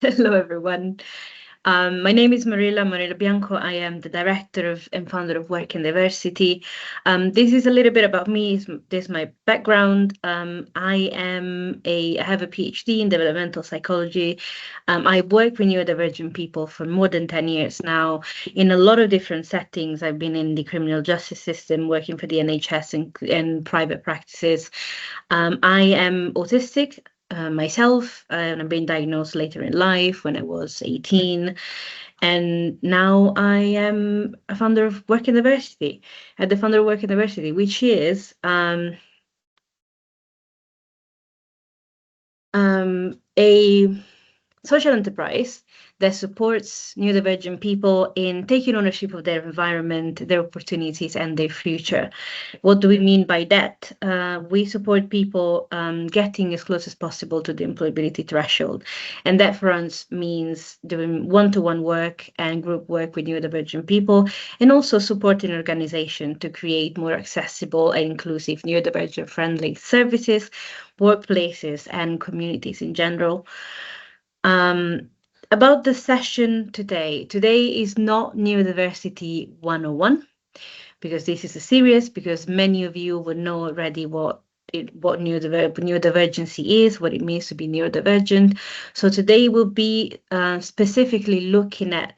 Hello, everyone. My name is Marilla Bianco. I am the director of and founder of Work in Diversity. This is a little bit about me. This is my background. I have a PhD in developmental psychology. I work with neurodivergent people for more than 10 years now in a lot of different settings. I've been in the criminal justice system, working for the NHS and private practices. I am autistic myself, and I've been diagnosed later in life when I was 18. And now I am a founder of Work in Diversity, the founder of Work in Diversity, which is a social enterprise that supports neurodivergent people in taking ownership of their environment, their opportunities, and their future. What do we mean by that? We support people getting as close as possible to the employability threshold. And that for us means doing one-to-one work and group work with neurodivergent people, and also supporting organizations to create more accessible and inclusive neurodivergent-friendly services, workplaces, and communities in general. About the session today. Today is not Neurodiversity 101, because this is a series, because many of you would know already what neurodivergency is, what it means to be neurodivergent. So today we'll be specifically looking at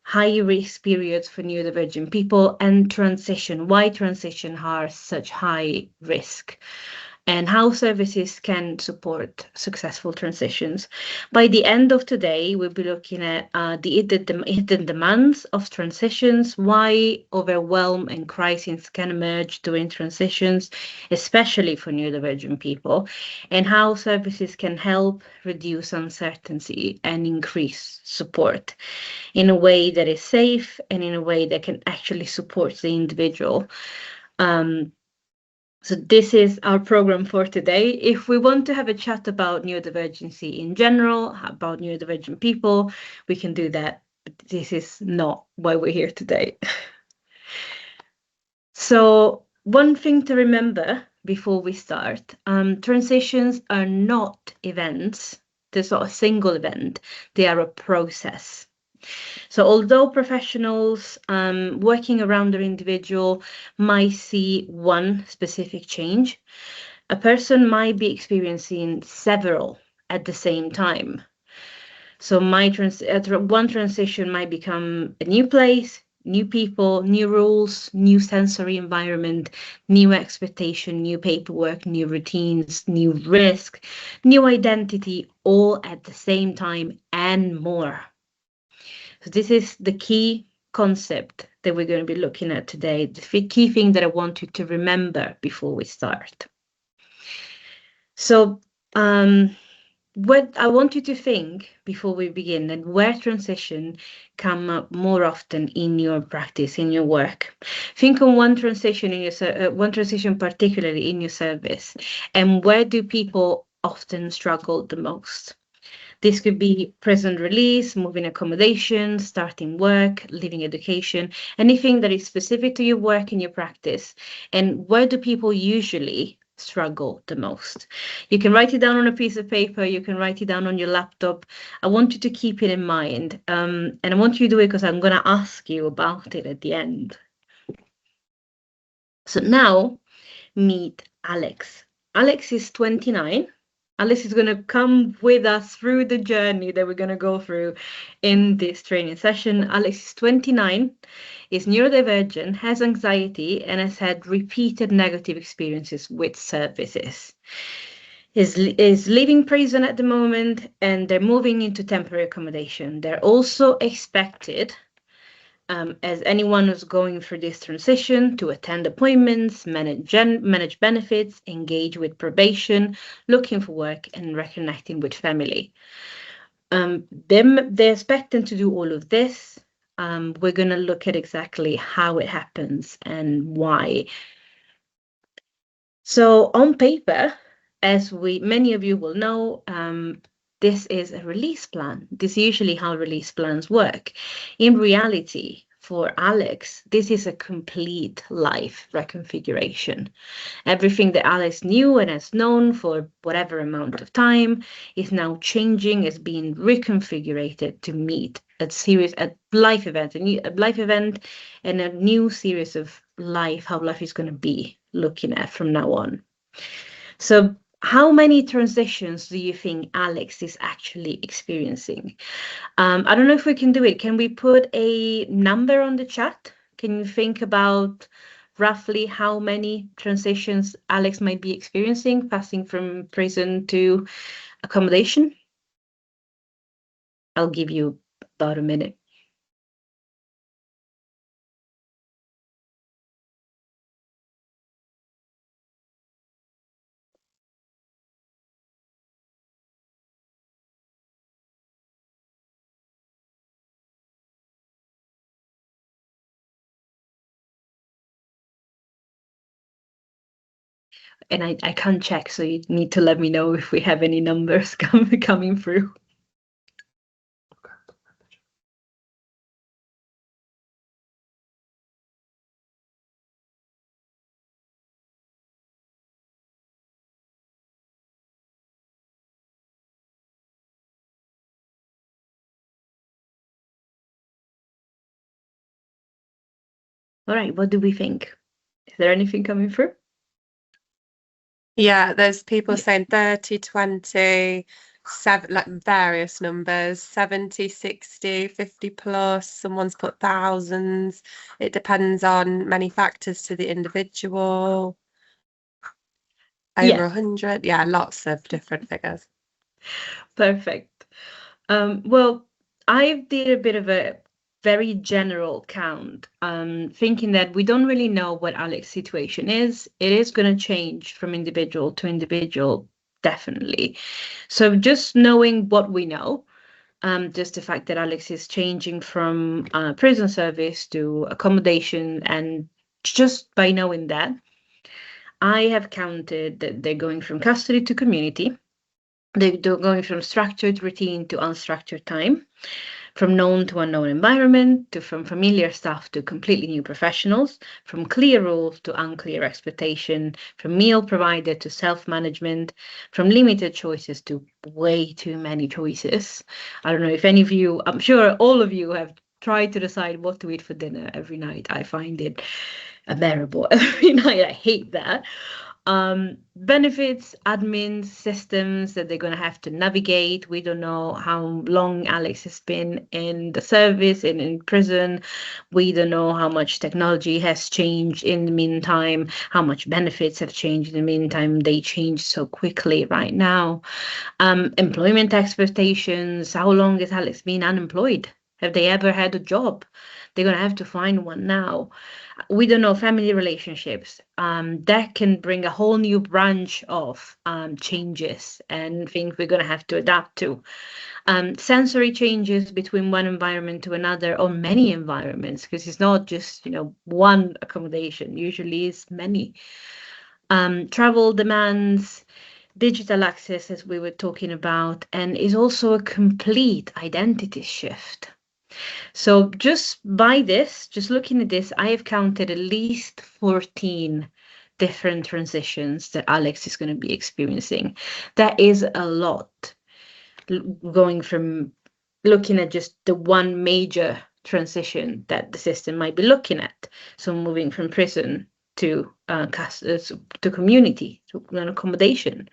high risk periods for neurodivergent people and transition, why transition are such high risk, and how services can support successful transitions. By the end of today, we'll be looking at the hidden demands of transitions, why overwhelm and crises can emerge during transitions, especially for neurodivergent people, and how services can help reduce uncertainty and increase support in a way that is safe and in a way that can actually support the individual. So this is our program for today. If we want to have a chat about neurodivergency in general, about neurodivergent people, we can do that. But this is not why we're here today. So one thing to remember before we start, transitions are not events. There's not a single event. They are a process. So although professionals working around their individual might see one specific change, a person might be experiencing several at the same time. So one transition might become a new place, new people, new rules, new sensory environment, new expectation, new paperwork, new routines, new risk, new identity, all at the same time and more. So this is the key concept that we're going to be looking at today, the key thing that I want you to remember before we start. So what I want you to think before we begin, and where transition come up more often in your practice, in your work. Think on one transition in your one transition particularly in your service, and where do people often struggle the most? This could be prison release, moving accommodation, starting work, leaving education, anything that is specific to your work and your practice. And where do people usually struggle the most? You can write it down on a piece of paper. You can write it down on your laptop. I want you to keep it in mind. And I want you to do it because I'm going to ask you about it at the end. So now meet Alex. Alex is 29. Alice is going to come with us through the journey that we're going to go through in this training session. Alex is 29, is neurodivergent, has anxiety, and has had repeated negative experiences with services. Is leaving prison at the moment, and they're moving into temporary accommodation. They're also expected, as anyone who's going through this transition, to attend appointments, manage benefits, engage with probation, looking for work, and reconnecting with family. They're expecting to do all of this. We're going to look at exactly how it happens and why. So on paper, as many of you will know, this is a release plan. This is usually how release plans work. In reality, for Alex, this is a complete life reconfiguration. Everything that Alex knew and has known for whatever amount of time is now changing, is being reconfigured to meet a life event, a life event and a new series of life, how life is going to be looking at from now on. So how many transitions do you think Alex is actually experiencing? I don't know if we can do it. Can we put a number on the chat? Can you think about roughly how many transitions Alex might be experiencing, passing from prison to accommodation? I'll give you about a minute. And I can't check, so you need to let me know if we have any numbers coming through. All right, what do we think? Is there anything coming through? Yeah, there's people saying 30, 20, 7, like various numbers, 70, 60, 50 plus. Someone's put thousands. It depends on many factors to the individual. Over 100. Yeah, lots of different figures. Perfect. Well, I did a bit of a very general count, thinking that we don't really know what Alex's situation is. It is going to change from individual to individual, definitely. So just knowing what we know, just the fact that Alex is changing from prison service to accommodation, and just by knowing that, I have counted that they're going from custody to community. They're going from structured routine to unstructured time, from known to unknown environment, to from familiar staff to completely new professionals, from clear rules to unclear expectation, from meal provider to self-management, from limited choices to way too many choices. I don't know if any of you, I'm sure all of you have tried to decide what to eat for dinner every night. I find it unbearable every night. I hate that. Benefits, admin systems that they're going to have to navigate. We don't know how long Alex has been in the service and in prison. We don't know how much technology has changed in the meantime, how much benefits have changed in the meantime. They change so quickly right now. Employment expectations. How long has Alex been unemployed? Have they ever had a job? They're going to have to find one now. We don't know family relationships. That can bring a whole new branch of changes and things we're going to have to adapt to. Sensory changes between one environment to another, or many environments, because it's not just one accommodation. Usually it's many. Travel demands, digital access, as we were talking about, and is also a complete identity shift. So just by this, just looking at this, I have counted at least 14 different transitions that Alex is going to be experiencing. That is a lot, going from looking at just the one major transition that the system might be looking at. So moving from prison to community, to an accommodation.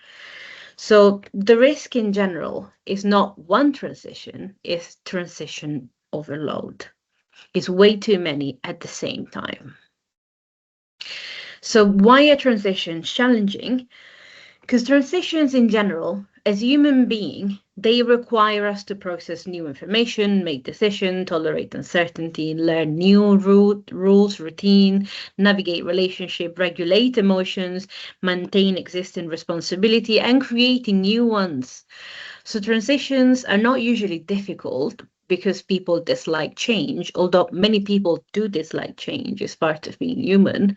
So the risk in general is not one transition, it's transition overload. It's way too many at the same time. So why are transitions challenging? Because transitions in general, as human beings, they require us to process new information, make decisions, tolerate uncertainty, learn new rules, routine, navigate relationship, regulate emotions, maintain existing responsibility, and creating new ones. So transitions are not usually difficult because people dislike change, although many people do dislike change as part of being human.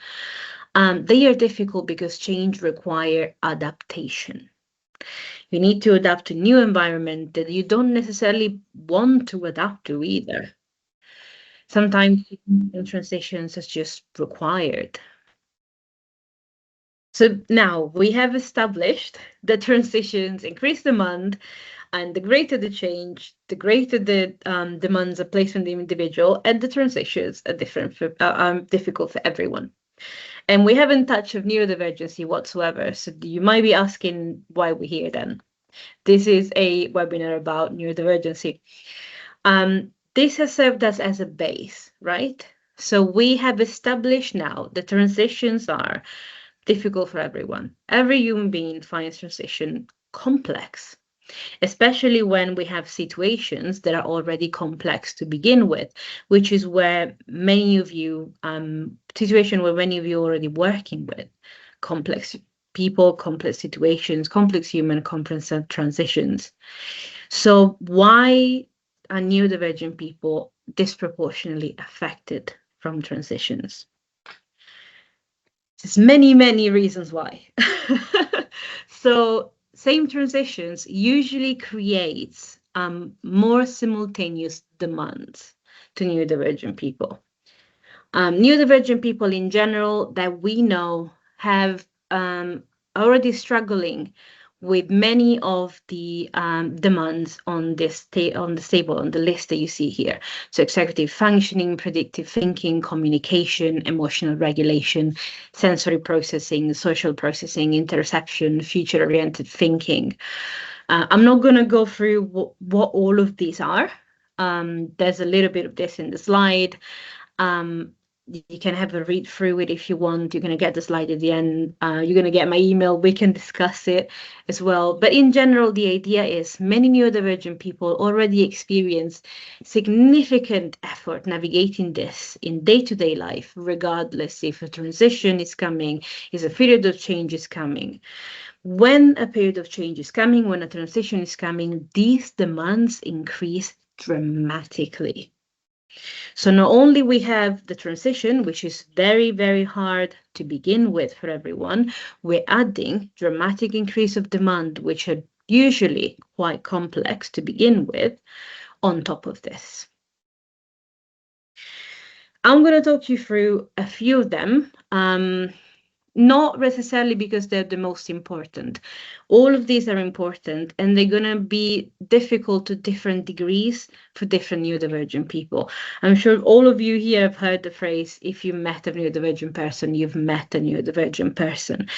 They are difficult because change require adaptation. You need to adapt to new environment that you don't necessarily want to adapt to either. Sometimes transitions are just required. So now we have established that transitions increase demand, and the greater the change, the greater the demands are placed on the individual, and the transitions are difficult for everyone. And we haven't touched on neurodivergency whatsoever. So you might be asking why we're here then. This is a webinar about neurodivergency. This has served us as a base, right? So we have established now the transitions are difficult for everyone. Every human being finds transition complex, especially when we have situations that are already complex to begin with, which is where many of you, situation where many of you are already working with complex people, complex situations, complex human, complex transitions. So why are neurodivergent people disproportionately affected from transitions? There's many, many reasons why. So same transitions usually creates more simultaneous demands to neurodivergent people. Neurodivergent people in general that we know have already struggling with many of the demands on this on the table, on the list that you see here. So executive functioning, predictive thinking, communication, emotional regulation, sensory processing, social processing, interception, future-oriented thinking. I'm not going to go through what all of these are. There's a little bit of this in the slide. You can have a read through it if you want. You're going to get the slide at the end. You're going to get my email. We can discuss it as well. But in general, the idea is many neurodivergent people already experience significant effort navigating this in day-to-day life, regardless if a transition is coming, if a period of change is coming. When a period of change is coming, when a transition is coming, these demands increase dramatically. So not only we have the transition, which is very, very hard to begin with for everyone, we're adding dramatic increase of demand, which are usually quite complex to begin with, on top of this. I'm going to talk you through a few of them. Not necessarily because they're the most important. All of these are important, and they're going to be difficult to different degrees for different neurodivergent people. I'm sure all of you here have heard the phrase, if you met a neurodivergent person, you've met a neurodivergent person.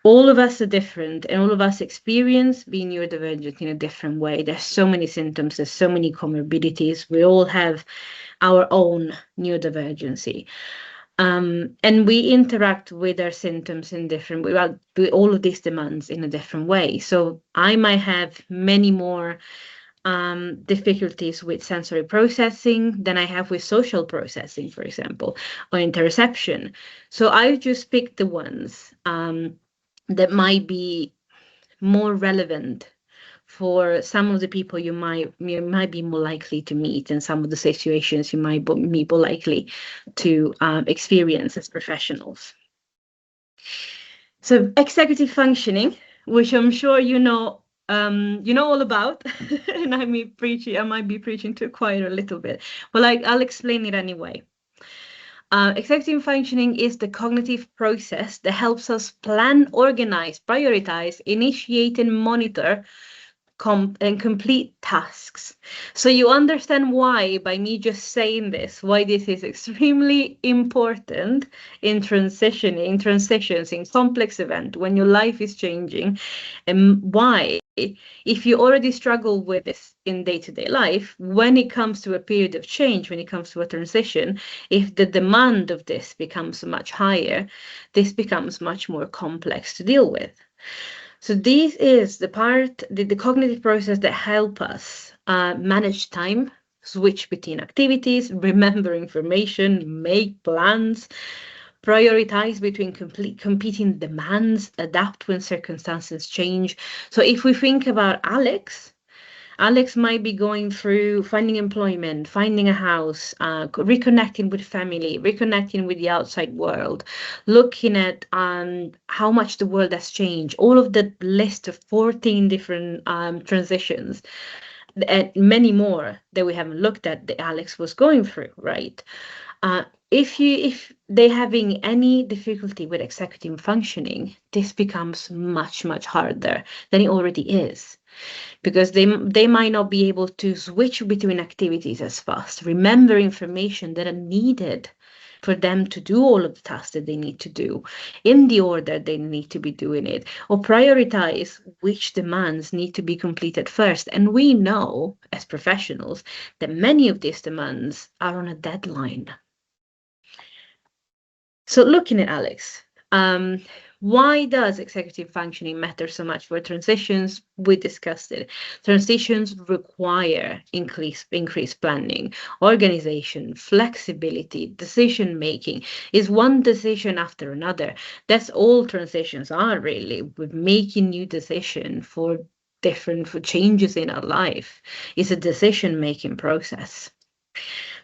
All of us are different, and all of us experience being neurodivergent in a different way. There's so many symptoms, there's so many comorbidities. We all have our own neurodivergency. And we interact with our symptoms in different way, well, with all of these demands in a different way. So I might have many more difficulties with sensory processing than I have with social processing, for example, or interoception. So I just picked the ones that might be more relevant for some of the people you might be more likely to meet, and some of the situations you might be more likely to experience as professionals. So executive functioning, which I'm sure you know all about, and I might be preaching to a choir a little bit, but I'll explain it anyway. Executive functioning is the cognitive process that helps us plan, organize, prioritize, initiate, and monitor and complete tasks. So you understand why, by me just saying this, why this is extremely important in transitions, in complex event, when your life is changing, and why, if you already struggle with this in day-to-day life, when it comes to a period of change, when it comes to a transition, if the demand of this becomes much higher, this becomes much more complex to deal with. So this is the cognitive process that help us manage time, switch between activities, remember information, make plans, prioritize between competing demands, adapt when circumstances change. So if we think about Alex might be going through finding employment, finding a house, reconnecting with family, reconnecting with the outside world, looking at how much the world has changed, all of the list of 14 different transitions. and many more that we haven't looked at that Alex was going through, right? If they're having any difficulty with executive functioning, this becomes much, much harder than it already is, because they might not be able to switch between activities as fast, remember information that are needed for them to do all of the tasks that they need to do in the order they need to be doing it, or prioritize which demands need to be completed first. And we know as professionals that many of these demands are on a deadline. So looking at Alex, why does executive functioning matter so much for transitions? We discussed it. Transitions require increased planning, organization, flexibility, decision making. Is one decision after another. That's all transitions are, really, with making new decision for changes in our life. It's a decision making process.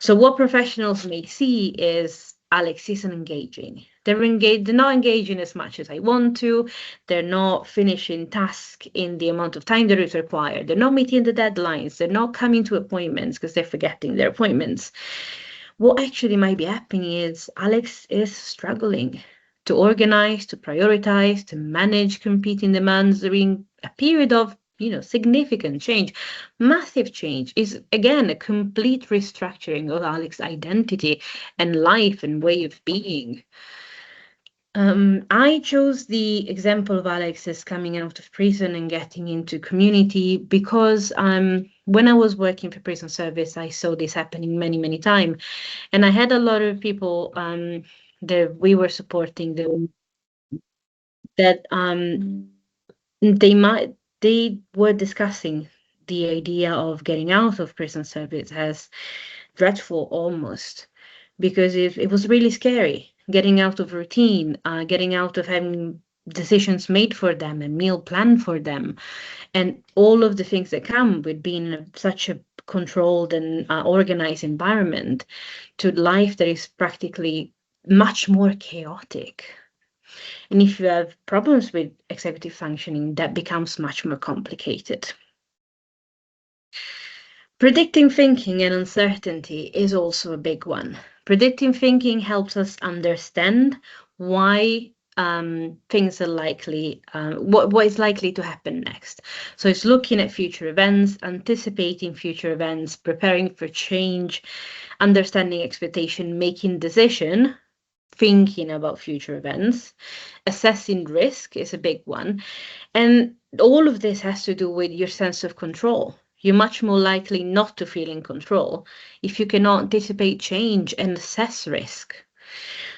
So what professionals may see is Alex isn't engaging. They're not engaging as much as I want to. They're not finishing tasks in the amount of time that is required. They're not meeting the deadlines. They're not coming to appointments because they're forgetting their appointments. What actually might be happening is Alex is struggling to organize, to prioritize, to manage competing demands during a period of significant change. Massive change is, again, a complete restructuring of Alex's identity and life and way of being. I chose the example of Alex as coming out of prison and getting into community because when I was working for prison service, I saw this happening many, many times. And I had a lot of people that we were supporting that they were discussing the idea of getting out of prison service as dreadful almost, because it was really scary getting out of routine, getting out of having decisions made for them and meal planned for them, and all of the things that come with being in such a controlled and organized environment to life that is practically much more chaotic. And if you have problems with executive functioning, that becomes much more complicated. Predicting thinking and uncertainty is also a big one. Predicting thinking helps us understand why things are likely, what is likely to happen next. So it's looking at future events, anticipating future events, preparing for change, understanding expectation, making decision, thinking about future events. Assessing risk is a big one. And all of this has to do with your sense of control. You're much more likely not to feel in control if you cannot anticipate change and assess risk.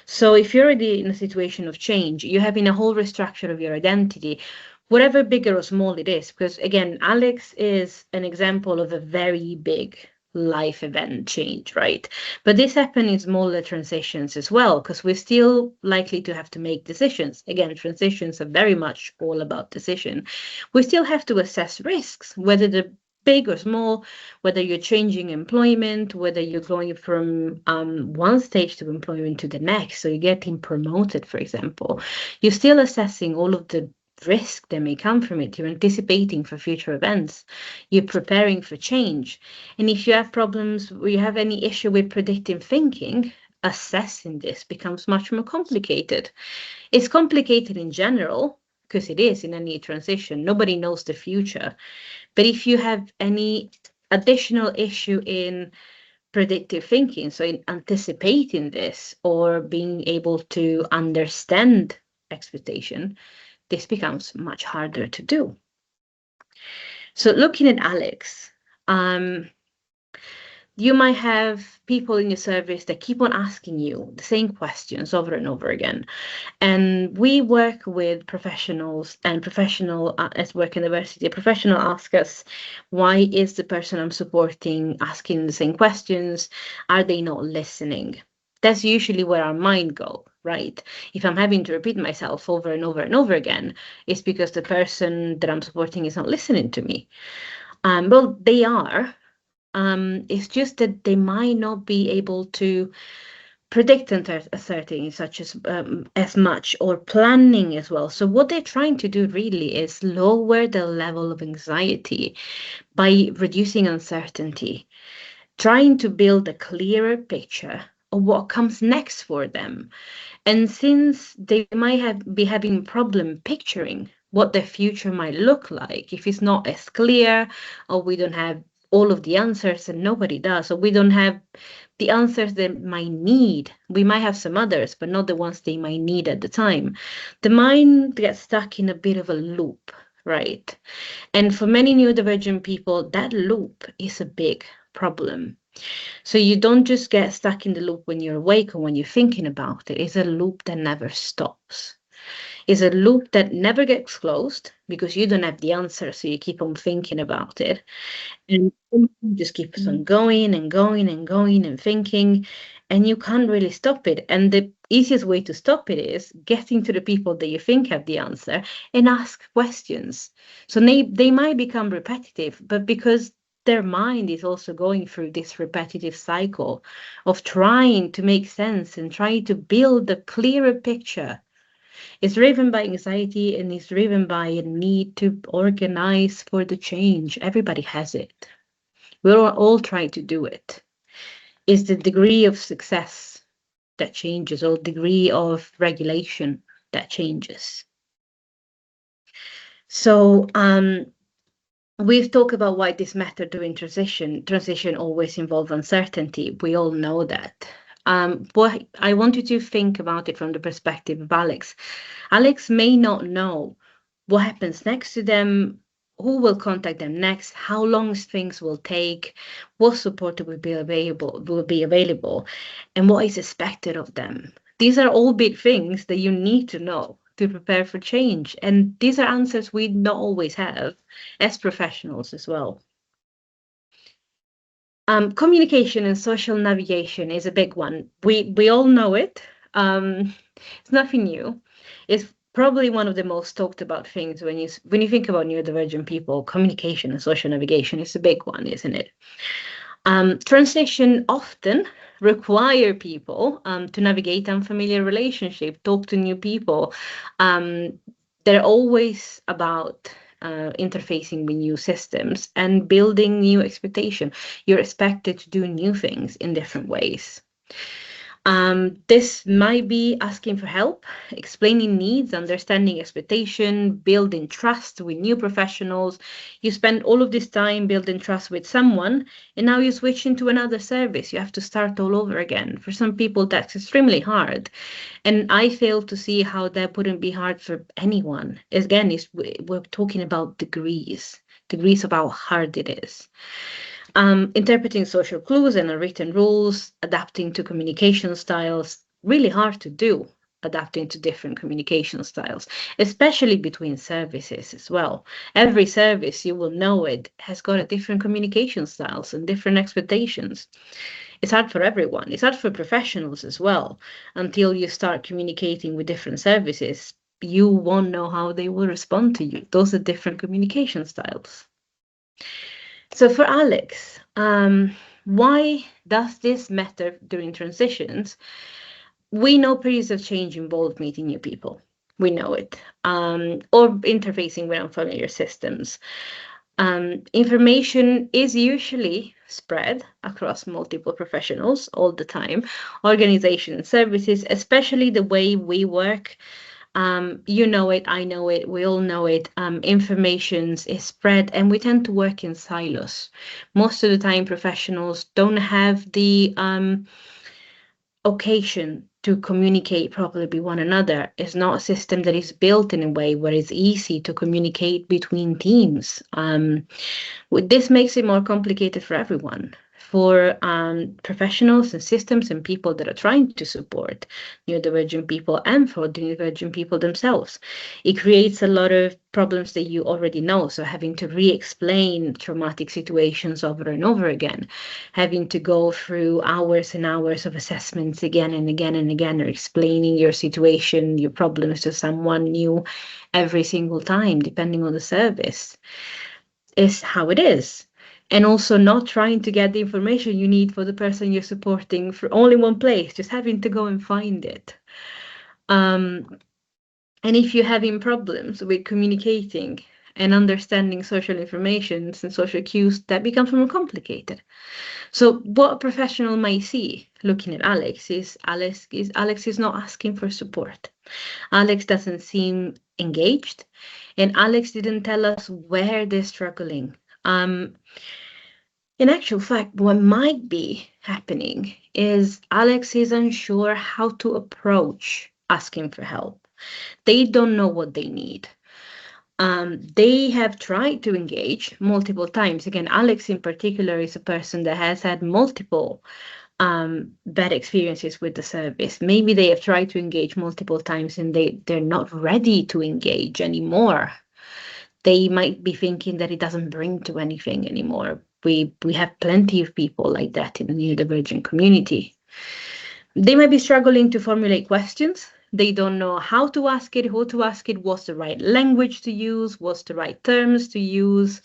So if you're already in a situation of change, you're having a whole restructure of your identity, whatever bigger or small it is. Because again, Alex is an example of a very big life event change, right? But this happens in smaller transitions as well, because we're still likely to have to make decisions. Again, transitions are very much all about decision. We still have to assess risks, whether they're big or small, whether you're changing employment, whether you're going from one stage of employment to the next, so you're getting promoted, for example. You're still assessing all of the risk that may come from it. You're anticipating for future events. You're preparing for change. And if you have problems, or you have any issue with predictive thinking, assessing this becomes much more complicated. It's complicated in general, because it is in any transition. Nobody knows the future. But if you have any additional issue in predictive thinking, so in anticipating this or being able to understand expectation, this becomes much harder to do. So looking at Alex, you might have people in your service that keep on asking you the same questions over and over again. And we work with professionals, and professional at work university, a professional ask us, why is the person I'm supporting asking the same questions? Are they not listening? That's usually where our mind go, right? If I'm having to repeat myself over and over and over again, it's because the person that I'm supporting is not listening to me. Well, they are. It's just that they might not be able to predict uncertainty, such as much, or planning as well. So what they're trying to do really is lower the level of anxiety by reducing uncertainty, trying to build a clearer picture of what comes next for them. And since they might be having problem picturing what their future might look like, if it's not as clear, or we don't have all of the answers, and nobody does, or we don't have the answers they might need. We might have some others, but not the ones they might need at the time. The mind gets stuck in a bit of a loop, right? And for many neurodivergent people, that loop is a big problem. So you don't just get stuck in the loop when you're awake or when you're thinking about it. It's a loop that never stops. It's a loop that never gets closed because you don't have the answer, so you keep on thinking about it. And it just keeps on going and going and going and thinking, and you can't really stop it. And the easiest way to stop it is getting to the people that you think have the answer and ask questions. So they might become repetitive, but because their mind is also going through this repetitive cycle of trying to make sense and trying to build a clearer picture. It's driven by anxiety and it's driven by a need to organize for the change. Everybody has it. We're all trying to do it. It's the degree of success that changes, or degree of regulation that changes. So we've talked about why this matter during transition. Transition always involves uncertainty. We all know that. But I want you to think about it from the perspective of Alex. Alex may not know what happens next to them, who will contact them next, how long things will take, what support will be available, and what is expected of them. These are all big things that you need to know to prepare for change. And these are answers we not always have as professionals as well. Communication and social navigation is a big one. We all know it. It's nothing new. It's probably one of the most talked about things when you think about neurodivergent people. Communication and social navigation is a big one, isn't it? Transition often require people to navigate unfamiliar relationship, talk to new people. They're always about interfacing with new systems and building new expectation. You're expected to do new things in different ways. This might be asking for help, explaining needs, understanding expectation, building trust with new professionals. You spend all of this time building trust with someone, and now you switch into another service. You have to start all over again. For some people, that's extremely hard. And I fail to see how that wouldn't be hard for anyone. Again, we're talking about degrees of how hard it is. Interpreting social clues and unwritten rules, adapting to communication styles, really hard to do, adapting to different communication styles, especially between services as well. Every service, you will know it, has got a different communication styles and different expectations. It's hard for everyone. It's hard for professionals as well. Until you start communicating with different services, you won't know how they will respond to you. Those are different communication styles. So for Alex, why does this matter during transitions? We know periods of change involve meeting new people. We know it. Or interfacing with unfamiliar systems. Information is usually spread across multiple professionals all the time, organizations and services, especially the way we work. You know it, I know it, we all know it. Information is spread and we tend to work in silos. Most of the time, professionals don't have the occasion to communicate properly with one another. It's not a system that is built in a way where it's easy to communicate between teams. This makes it more complicated for everyone, for professionals and systems and people that are trying to support neurodivergent people and for the neurodivergent people themselves. It creates a lot of problems that you already know. So having to re-explain traumatic situations over and over again, having to go through hours and hours of assessments again and again and again, or explaining your situation, your problems to someone new every single time, depending on the service, is how it is. And also not trying to get the information you need for the person you're supporting for only one place, just having to go and find it. And if you're having problems with communicating and understanding social informations and social cues, that becomes more complicated. So what a professional might see looking at Alex is Alex is not asking for support. Alex doesn't seem engaged, and Alex didn't tell us where they're struggling. In actual fact, what might be happening is Alex is unsure how to approach asking for help. They don't know what they need. They have tried to engage multiple times. Again, Alex in particular is a person that has had multiple bad experiences with the service. Maybe they have tried to engage multiple times and they're not ready to engage anymore. They might be thinking that it doesn't bring to anything anymore. We have plenty of people like that in the neurodivergent community. They might be struggling to formulate questions. They don't know how to ask it, who to ask it, what's the right language to use, what's the right terms to use.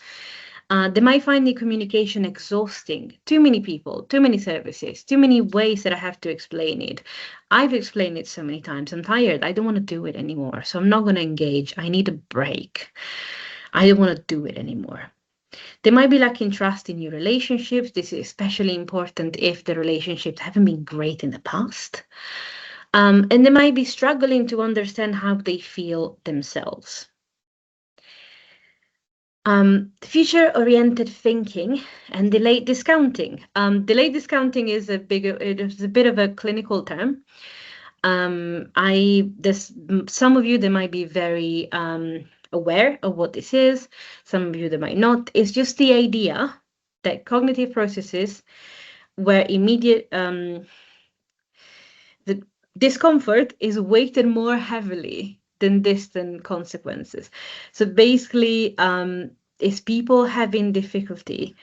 They might find the communication exhausting. Too many people, too many services, too many ways that I have to explain it. I've explained it so many times. I'm tired. I don't want to do it anymore. So I'm not going to engage. I need a break. I don't want to do it anymore. They might be lacking trust in your relationships. This is especially important if the relationships haven't been great in the past. And they might be struggling to understand how they feel themselves. Future-oriented thinking and delayed discounting. Delayed discounting is it is a bit of a clinical term. Some of you that might be very aware of what this is. Some of you that might not. It's just the idea that cognitive processes where immediate the discomfort is weighted more heavily than distant consequences. So basically, it's people having difficulty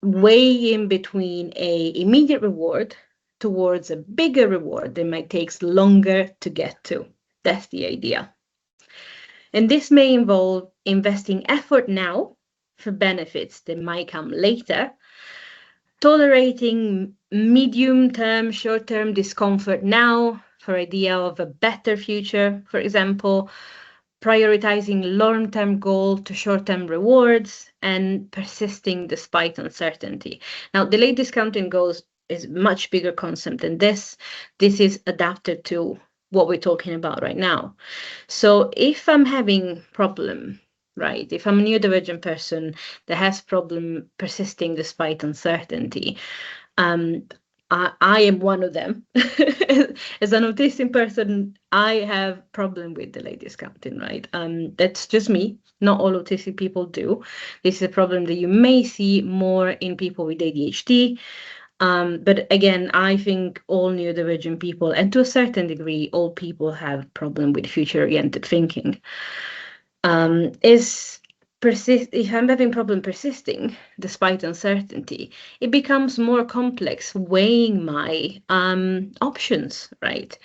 weighing between a immediate reward towards a bigger reward that might take longer to get to. That's the idea. And this may involve investing effort now for benefits that might come later, tolerating medium-term, short-term discomfort now for idea of a better future, for example, prioritizing long-term goal to short-term rewards, and persisting despite uncertainty. Now, delayed discounting goals is much bigger concept than this. This is adapted to what we're talking about right now. So if I'm having problem, right, if I'm a neurodivergent person that has problem persisting despite uncertainty, I am one of them. As an autistic person, I have problem with delayed discounting, right? That's just me. Not all autistic people do. This is a problem that you may see more in people with ADHD. But again, I think all neurodivergent people, and to a certain degree, all people have problem with future-oriented thinking. If I'm having problem persisting despite uncertainty, it becomes more complex weighing my options, right?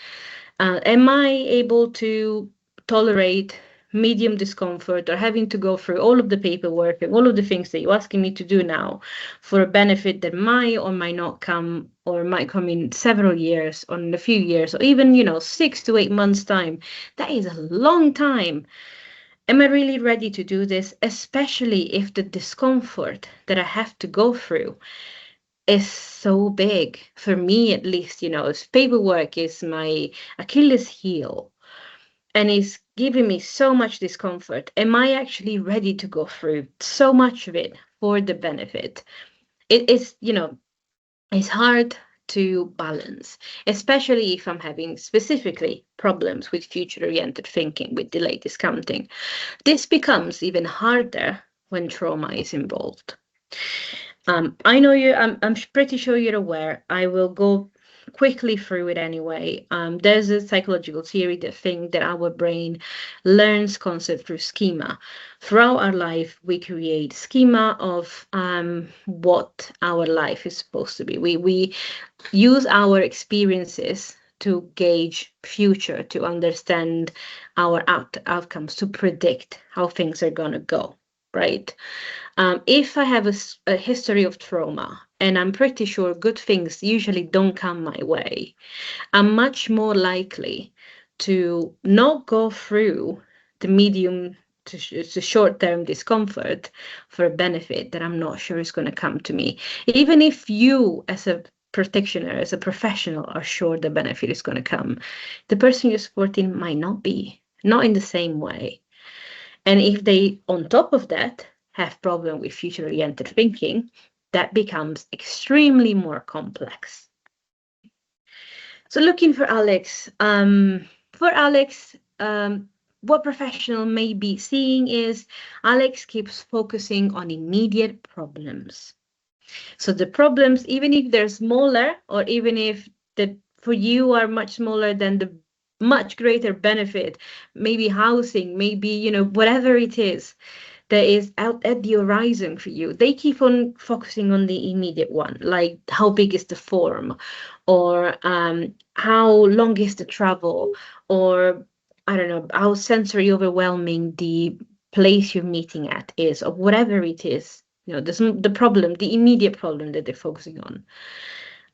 Am I able to tolerate medium discomfort or having to go through all of the paperwork and all of the things that you're asking me to do now for a benefit that might or might not come or might come in several years or in a few years or even, 6 to 8 months time? That is a long time. Am I really ready to do this, especially if the discomfort that I have to go through is so big? For me, at least, paperwork is my Achilles heel and it's giving me so much discomfort. Am I actually ready to go through so much of it for the benefit? It's hard to balance, especially if I'm having specifically problems with future-oriented thinking, with delayed discounting. This becomes even harder when trauma is involved. I know I'm pretty sure you're aware. I will go quickly through it anyway. There's a psychological theory that thinks that our brain learns concept through schema. Throughout our life, we create schema of what our life is supposed to be. We use our experiences to gauge future, to understand our outcomes, to predict how things are going to go. right? If I have a history of trauma, and I'm pretty sure good things usually don't come my way, I'm much more likely to not go through the medium to short-term discomfort for a benefit that I'm not sure is going to come to me. Even if you, as a practitioner, as a professional, are sure the benefit is going to come, the person you're supporting might not be, not in the same way. And if they, on top of that, have problem with future-oriented thinking, that becomes extremely more complex. So looking for Alex, what professional may be seeing is Alex keeps focusing on immediate problems. So the problems, even if they're smaller, or even if the for you are much smaller than the much greater benefit, maybe housing, maybe, whatever it is that is out at the horizon for you, they keep on focusing on the immediate one, like how big is the form, or how long is the travel, or I don't know, how sensory overwhelming the place you're meeting at is, or whatever it is. The problem, the immediate problem that they're focusing on.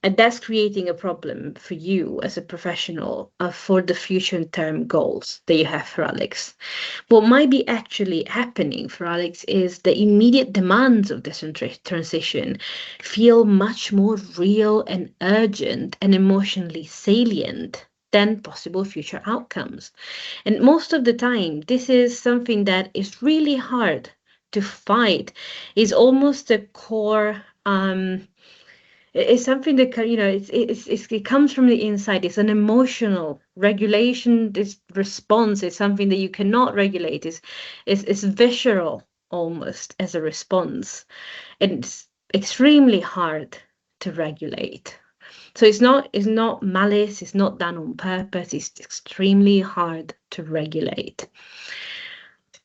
And that's creating a problem for you as a professional for the future term goals that you have for Alex. What might be actually happening for Alex is the immediate demands of this transition feel much more real and urgent and emotionally salient than possible future outcomes. And most of the time, this is something that is really hard to fight. It's almost a core it's something that it comes from the inside. It's an emotional regulation. This response is something that you cannot regulate. It's visceral almost as a response, and it's extremely hard to regulate. So it's not malice. It's not done on purpose. It's extremely hard to regulate.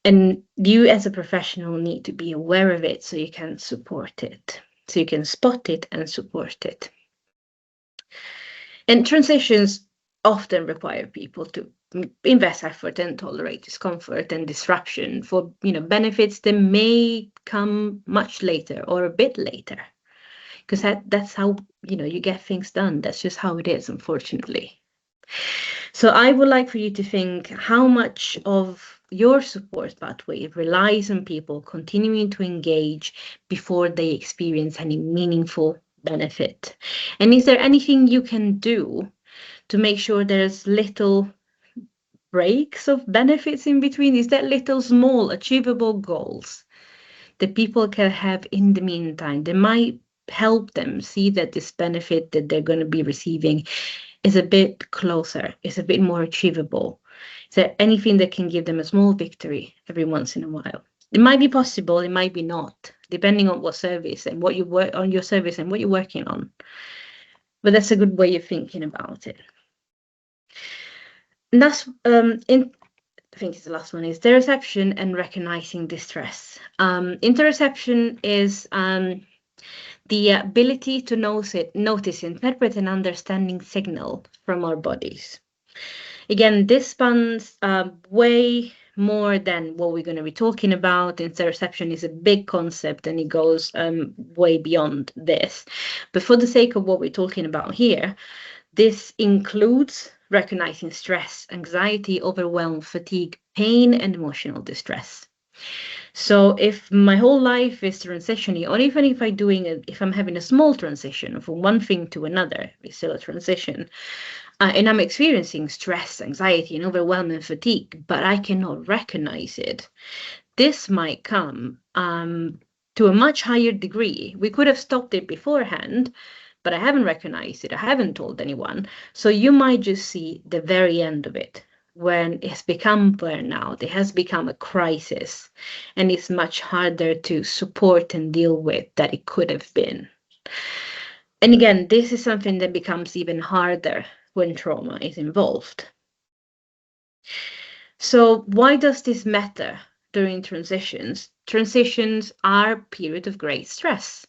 And you as a professional need to be aware of it so you can support it. So you can spot it and support it. And transitions often require people to invest effort and tolerate discomfort and disruption for benefits that may come much later or a bit later. Because that's how you get things done. That's just how it is, unfortunately. So I would like for you to think how much of your support pathway relies on people continuing to engage before they experience any meaningful benefit. And is there anything you can do to make sure there's little breaks of benefits in between? Is that little small achievable goals that people can have in the meantime that might help them see that this benefit that they're going to be receiving is a bit closer, is a bit more achievable? Is there anything that can give them a small victory every once in a while? It might be possible, it might be not, depending on what service and what you work on, your service and what you're working on. But that's a good way of thinking about it. And that's I think it's the last one, is interoception and recognizing distress. Interoception is the ability to notice, interpret, and understanding signal from our bodies. Again, this spans way more than what we're going to be talking about. Interoception is a big concept and it goes way beyond this. But for the sake of what we're talking about here, this includes recognizing stress, anxiety, overwhelm, fatigue, pain, and emotional distress. So if my whole life is transitioning, or even if I'm having a small transition from one thing to another, it's still a transition, and I'm experiencing stress, anxiety, and overwhelm and fatigue, but I cannot recognize it, this might come to a much higher degree. We could have stopped it beforehand, but I haven't recognized it. I haven't told anyone. So you might just see the very end of it when it's become burnout. It has become a crisis, and it's much harder to support and deal with than it could have been. And again, this is something that becomes even harder when trauma is involved. So why does this matter during transitions? Transitions are a period of great stress.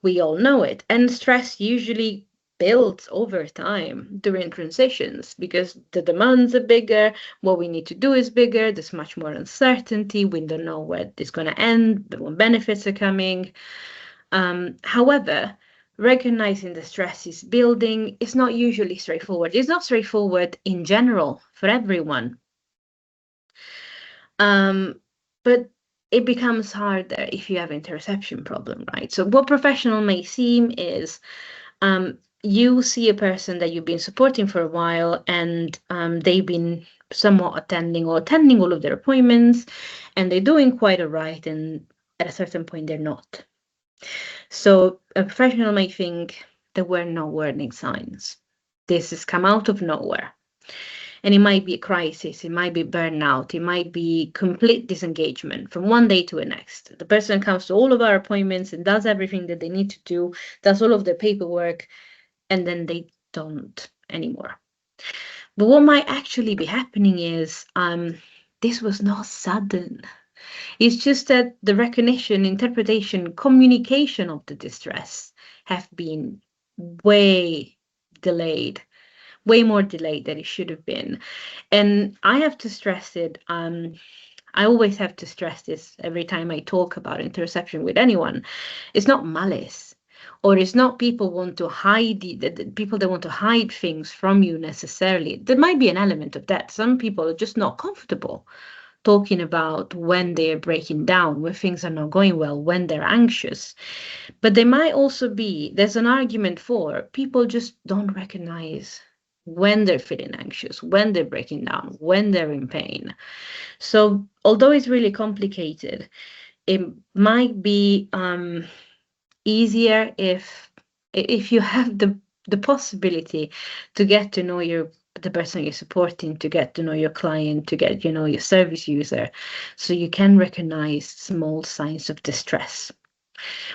We all know it. And stress usually builds over time during transitions because the demands are bigger, what we need to do is bigger, there's much more uncertainty, we don't know where it's going to end, when benefits are coming. However, recognizing the stress is building is not usually straightforward. It's not straightforward in general for everyone. But it becomes harder if you have interoception problem, right? So what professional may seem is you see a person that you've been supporting for a while and they've been somewhat attending all of their appointments and they're doing quite all right, and at a certain point they're not. So a professional may think there were no warning signs. This has come out of nowhere. And it might be a crisis, it might be burnout, it might be complete disengagement from one day to the next. The person comes to all of our appointments and does everything that they need to do, does all of the paperwork, and then they don't anymore. But what might actually be happening is this was not sudden. It's just that the recognition, interpretation, communication of the distress have been way delayed, way more delayed than it should have been. And I have to stress it. I always have to stress this every time I talk about interoception with anyone. It's not malice, or it's not people want to hide the people that want to hide things from you necessarily. There might be an element of that. Some people are just not comfortable talking about when they're breaking down, when things are not going well, when they're anxious. But there might also be, there's an argument for people just don't recognize when they're feeling anxious, when they're breaking down, when they're in pain. So although it's really complicated, it might be easier if you have the possibility to get to know the person you're supporting, to get to know your client, to get to know your service user, so you can recognize small signs of distress.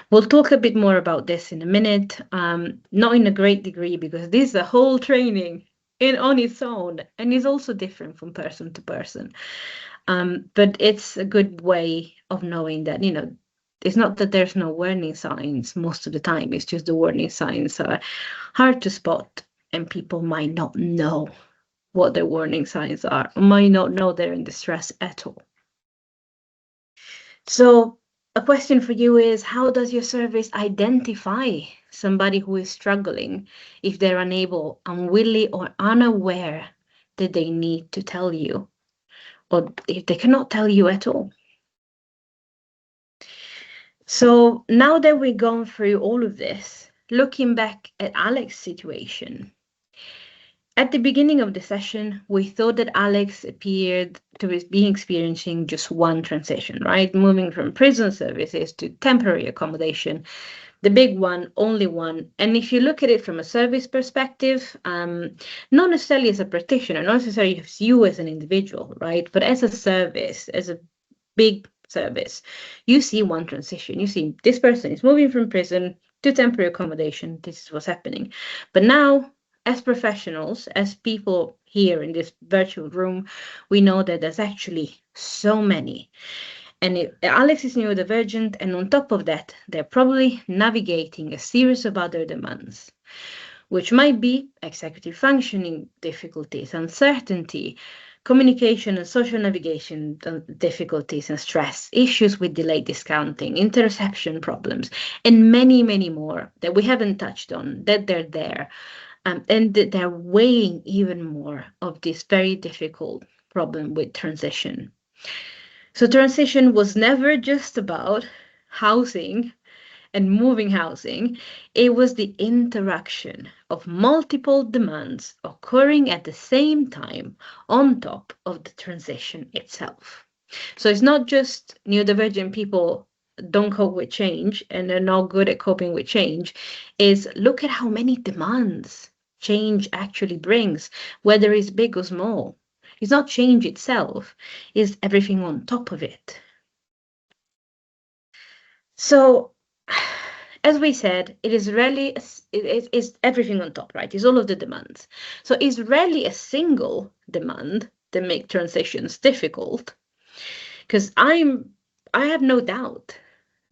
We'll talk a bit more about this in a minute, not in a great degree because this is a whole training on its own and is also different from person to person. But it's a good way of knowing that, it's not that there's no warning signs most of the time. It's just the warning signs are hard to spot and people might not know what their warning signs are, or might not know they're in distress at all. So a question for you is, how does your service identify somebody who is struggling if they're unable, unwilling, or unaware that they need to tell you, or if they cannot tell you at all? So now that we've gone through all of this, looking back at Alex's situation, at the beginning of the session, we thought that Alex appeared to be experiencing just one transition, right? Moving from prison services to temporary accommodation, the big one, only one. And if you look at it from a service perspective, not necessarily as a practitioner, not necessarily as you as an individual, right? But as a service, as a big service, you see one transition. You see this person is moving from prison to temporary accommodation. This is what's happening. But now, as professionals, as people here in this virtual room, we know that there's actually so many. And Alex is neurodivergent, and on top of that, they're probably navigating a series of other demands, which might be executive functioning difficulties, uncertainty, communication and social navigation difficulties and stress, issues with delayed discounting, interoception problems, and many, many more that we haven't touched on, that they're there. And they're weighing even more of this very difficult problem with transition. So transition was never just about housing and moving housing. It was the interaction of multiple demands occurring at the same time on top of the transition itself. So it's not just neurodivergent people don't cope with change and they're not good at coping with change. Is look at how many demands change actually brings, whether it's big or small. It's not change itself, it's everything on top of it. So, as we said, it is rarely, it's everything on top, right? It's all of the demands. So it's rarely a single demand that make transitions difficult. Because I have no doubt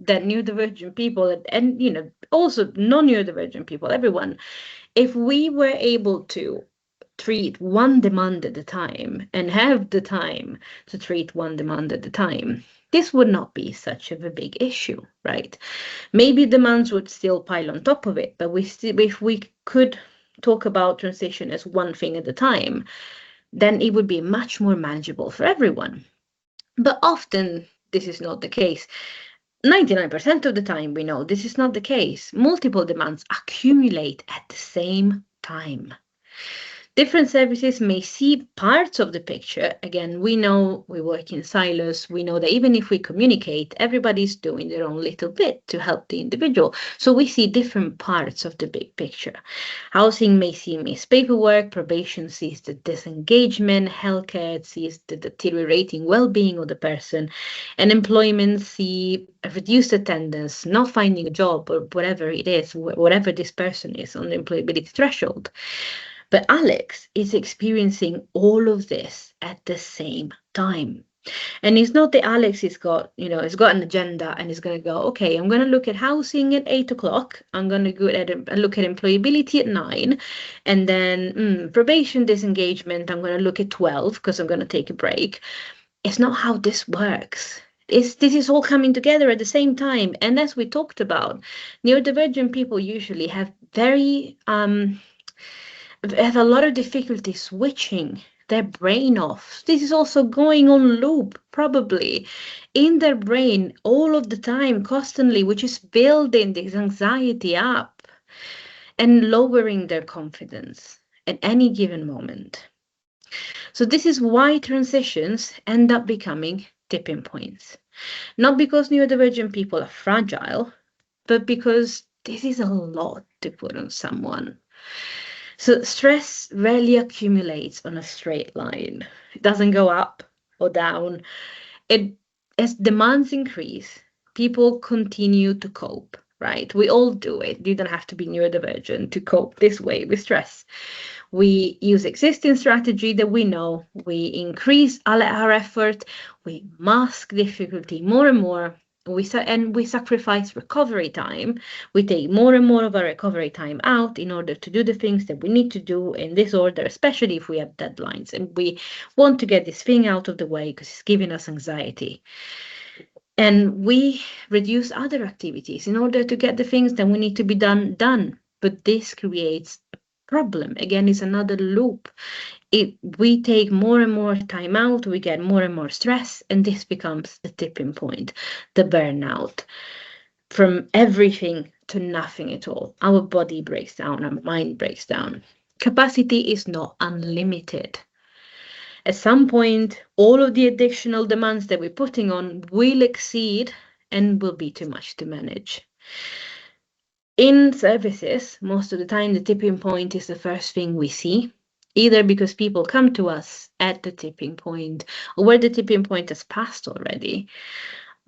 that neurodivergent people and also non-neurodivergent people, everyone, If we were able to treat one demand at a time and have the time to treat one demand at a time, this would not be such of a big issue, right? Maybe demands would still pile on top of it, but if we could talk about transition as one thing at a time, then it would be much more manageable for everyone. But often this is not the case. 99% of the time we know this is not the case. Multiple demands accumulate at the same time. Different services may see parts of the picture. Again, we know we work in silos. We know that even if we communicate, everybody's doing their own little bit to help the individual. So we see different parts of the big picture. Housing may see missed paperwork, probation sees the disengagement, healthcare sees the deteriorating well-being of the person, and employment see a reduced attendance, not finding a job, or whatever it is, whatever this person is on the employability threshold. But Alex is experiencing all of this at the same time. And it's not that Alex has got, has got an agenda and is going to go, okay, I'm going to look at housing at 8 o'clock. I'm going to look at employability at 9. And then probation disengagement, I'm going to look at 12 because I'm going to take a break. It's not how this works. This is all coming together at the same time. And as we talked about, neurodivergent people usually have have a lot of difficulty switching their brain off. This is also going on loop, probably, in their brain all of the time, constantly, which is building this anxiety up and lowering their confidence at any given moment. So this is why transitions end up becoming tipping points. Not because neurodivergent people are fragile, but because this is a lot to put on someone. So stress rarely accumulates on a straight line. It doesn't go up or down. As demands increase, people continue to cope, right? We all do it. You don't have to be neurodivergent to cope this way with stress. We use existing strategy that we know. We increase our effort. We mask difficulty more and more. We sacrifice recovery time. We take more and more of our recovery time out in order to do the things that we need to do in this order, especially if we have deadlines and we want to get this thing out of the way because it's giving us anxiety. And we reduce other activities in order to get the things that we need to be done. But this creates a problem. Again, it's another loop. We take more and more time out, we get more and more stress, and this becomes the tipping point, the burnout. From everything to nothing at all. Our body breaks down, our mind breaks down. Capacity is not unlimited. At some point, all of the additional demands that we're putting on will exceed and will be too much to manage. In services, most of the time, the tipping point is the first thing we see, either because people come to us at the tipping point or where the tipping point has passed already.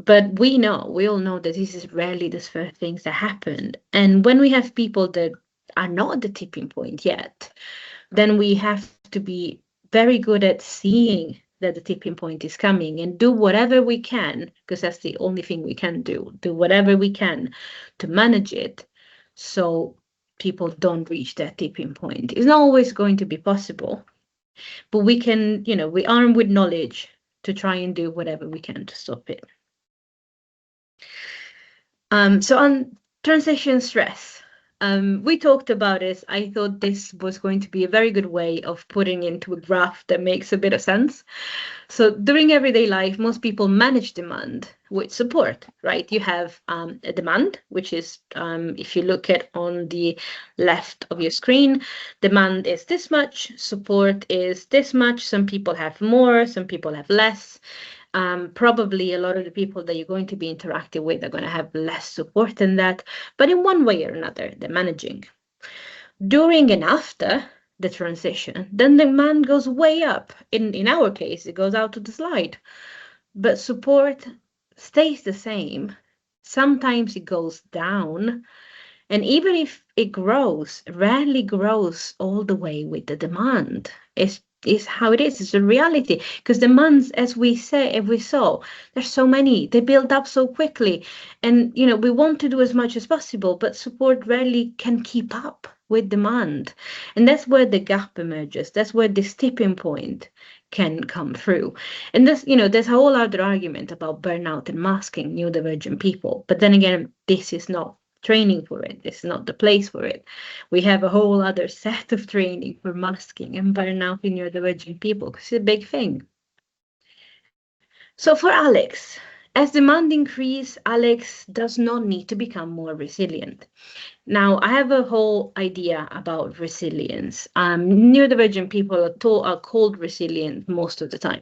But we all know that this is rarely the first things that happen. And when we have people that are not at the tipping point yet, then we have to be very good at seeing that the tipping point is coming and do whatever we can, because that's the only thing we can do whatever we can to manage it so people don't reach that tipping point. It's not always going to be possible, but we can, we arm with knowledge to try and do whatever we can to stop it. So on transition stress, we talked about this. I thought this was going to be a very good way of putting into a graph that makes a bit of sense. So during everyday life, most people manage demand with support, right? You have a demand, which is, if you look at on the left of your screen, demand is this much, support is this much. Some people have more, some people have less. Probably a lot of the people that you're going to be interacting with are going to have less support than that, but in one way or another, they're managing. During and after the transition, then the demand goes way up. In our case, it goes out to the slide, but support stays the same. Sometimes it goes down, and even if it grows, rarely grows all the way with the demand. Is how it is. It's a reality, because demands, as we saw, there's so many, they build up so quickly, and we want to do as much as possible, but support rarely can keep up with demand. And that's where the gap emerges. That's where this tipping point can come through. And this, there's a whole other argument about burnout and masking neurodivergent people. But then again, this is not training for it. This is not the place for it. We have a whole other set of training for masking and burnout in neurodivergent people, because it's a big thing. So for Alex, as demand increases, Alex does not need to become more resilient. Now, I have a whole idea about resilience. Neurodivergent people are called resilient most of the time.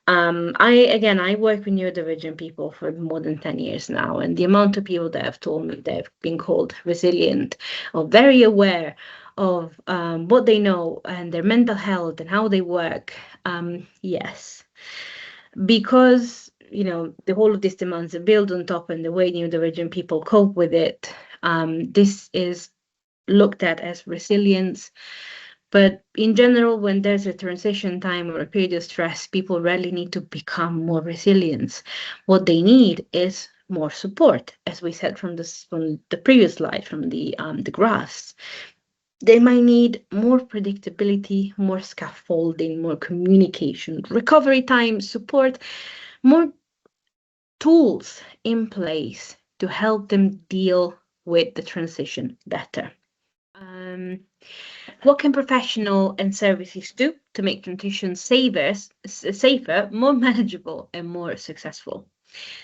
I work with neurodivergent people for more than 10 years now, and the amount of people that have told me they've been called resilient or very aware of what they know and their mental health and how they work, yes. Because, the whole of these demands are built on top, and the way neurodivergent people cope with it, this is looked at as resilience. But in general, when there's a transition time or a period of stress, people rarely need to become more resilient. What they need is more support, as we said from the previous slide, from the graphs. They might need more predictability, more scaffolding, more communication, recovery time, support, more tools in place to help them deal with the transition better. What can professional and services do to make transitions safer, more manageable, and more successful?